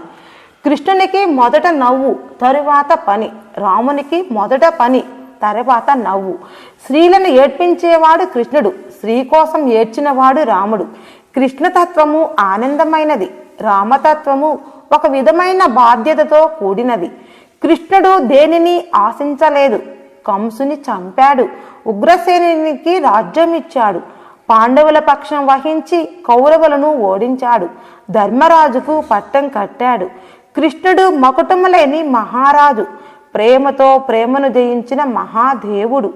కృష్ణునికి మొదట నవ్వు, తరువాత పని. రామునికి మొదట పని, తర్వాత నవ్వు. స్త్రీలను ఏడ్పించేవాడు కృష్ణుడు, స్త్రీ కోసం ఏడ్చినవాడు రాముడు. కృష్ణతత్వము ఆనందమైనది, రామతత్వము ఒక విధమైన బాధ్యతతో కూడినది. కృష్ణుడు దేనిని ఆశించలేదు. కంసుని చంపాడు, ఉగ్రసేనునికి రాజ్యం ఇచ్చాడు, పాండవుల పక్షం వహించి కౌరవులను ఓడించాడు, ధర్మరాజుకు పట్టం కట్టాడు. కృష్ణుడు మకుటము లేని మహారాజు, ప్రేమతో ప్రేమను జయించిన మహాదేవుడు.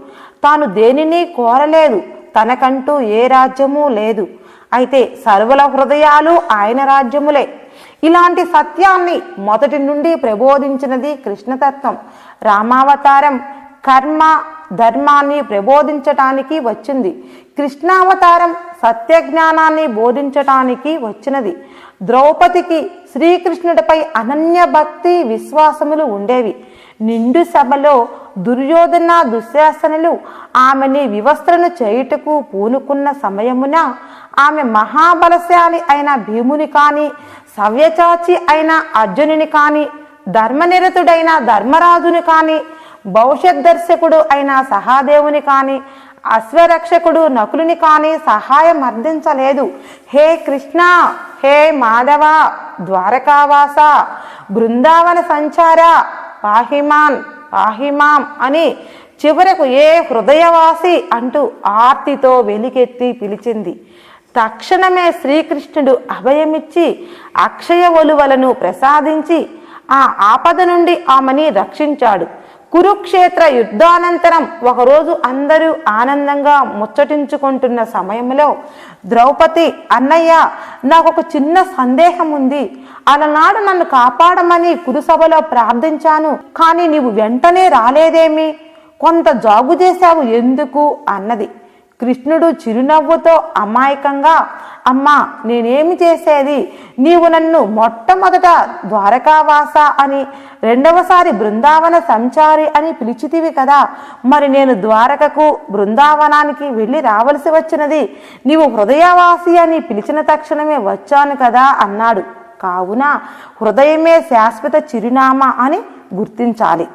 తాను దేనిని కోరలేదు, తనకంటూ ఏ రాజ్యమూ లేదు. అయితే సర్వుల హృదయాలు ఆయన రాజ్యములే. ఇలాంటి సత్యాన్ని మొదటి నుండి ప్రబోధించినది కృష్ణతత్వం. రామావతారం కర్మ ధర్మాన్ని ప్రబోధించటానికి వచ్చింది. కృష్ణావతారం సత్యజ్ఞానాన్ని బోధించటానికి వచ్చినది. ద్రౌపదికి శ్రీకృష్ణుడిపై అనన్య భక్తి విశ్వాసములు ఉండేవి. నిండు సభలో దుర్యోధన దుశ్శాసనులు ఆమెని వివస్త్రను చేయుటకు పూనుకున్న సమయమున ఆమె మహాబలశాలి అయిన భీముని కాని సవ్యచాచి అయిన అర్జునుని కాని ధర్మనిరతుడైన ధర్మరాజుని కాని భవిష్యత్ దర్శకుడు అయిన సహాదేవుని కాని అశ్వరక్షకుడు నకులుని కాని సహాయం అర్థించలేదు. హే కృష్ణ, హే మాధవ, ద్వారకావాస, బృందావన సంచార, పాహిమాన్ పాహిమాం అని చివరకు ఏ హృదయవాసి అంటూ ఆర్తితో వెలికెత్తి పిలిచింది. తక్షణమే శ్రీకృష్ణుడు అభయమిచ్చి అక్షయ ఒలువలను ప్రసాదించి ఆ ఆపద నుండి ఆమెని రక్షించాడు. కురుక్షేత్ర యుద్ధానంతరం ఒకరోజు అందరూ ఆనందంగా ముచ్చటించుకుంటున్న సమయంలో ద్రౌపది, అన్నయ్య, నాకు ఒక చిన్న సందేహం ఉంది. అలనాడు నన్ను కాపాడమని కురుసభలో ప్రార్థించాను, కానీ నీవు వెంటనే రాలేదేమి? కొంత జాగు చేశావు ఎందుకు అన్నది. కృష్ణుడు చిరునవ్వుతో అమాయకంగా, అమ్మా, నేనేమి చేసేది? నీవు నన్ను మొట్టమొదట ద్వారకావాస అని, రెండవసారి బృందావన సంచారి అని పిలిచితివి కదా, మరి నేను ద్వారకకు బృందావనానికి వెళ్ళి రావలసి వచ్చినది నీవు హృదయవాసి అని పిలిచిన తక్షణమే వచ్చాను కదా అన్నాడు. కావున హృదయమే శాశ్వత చిరునామా అని గుర్తించాలి.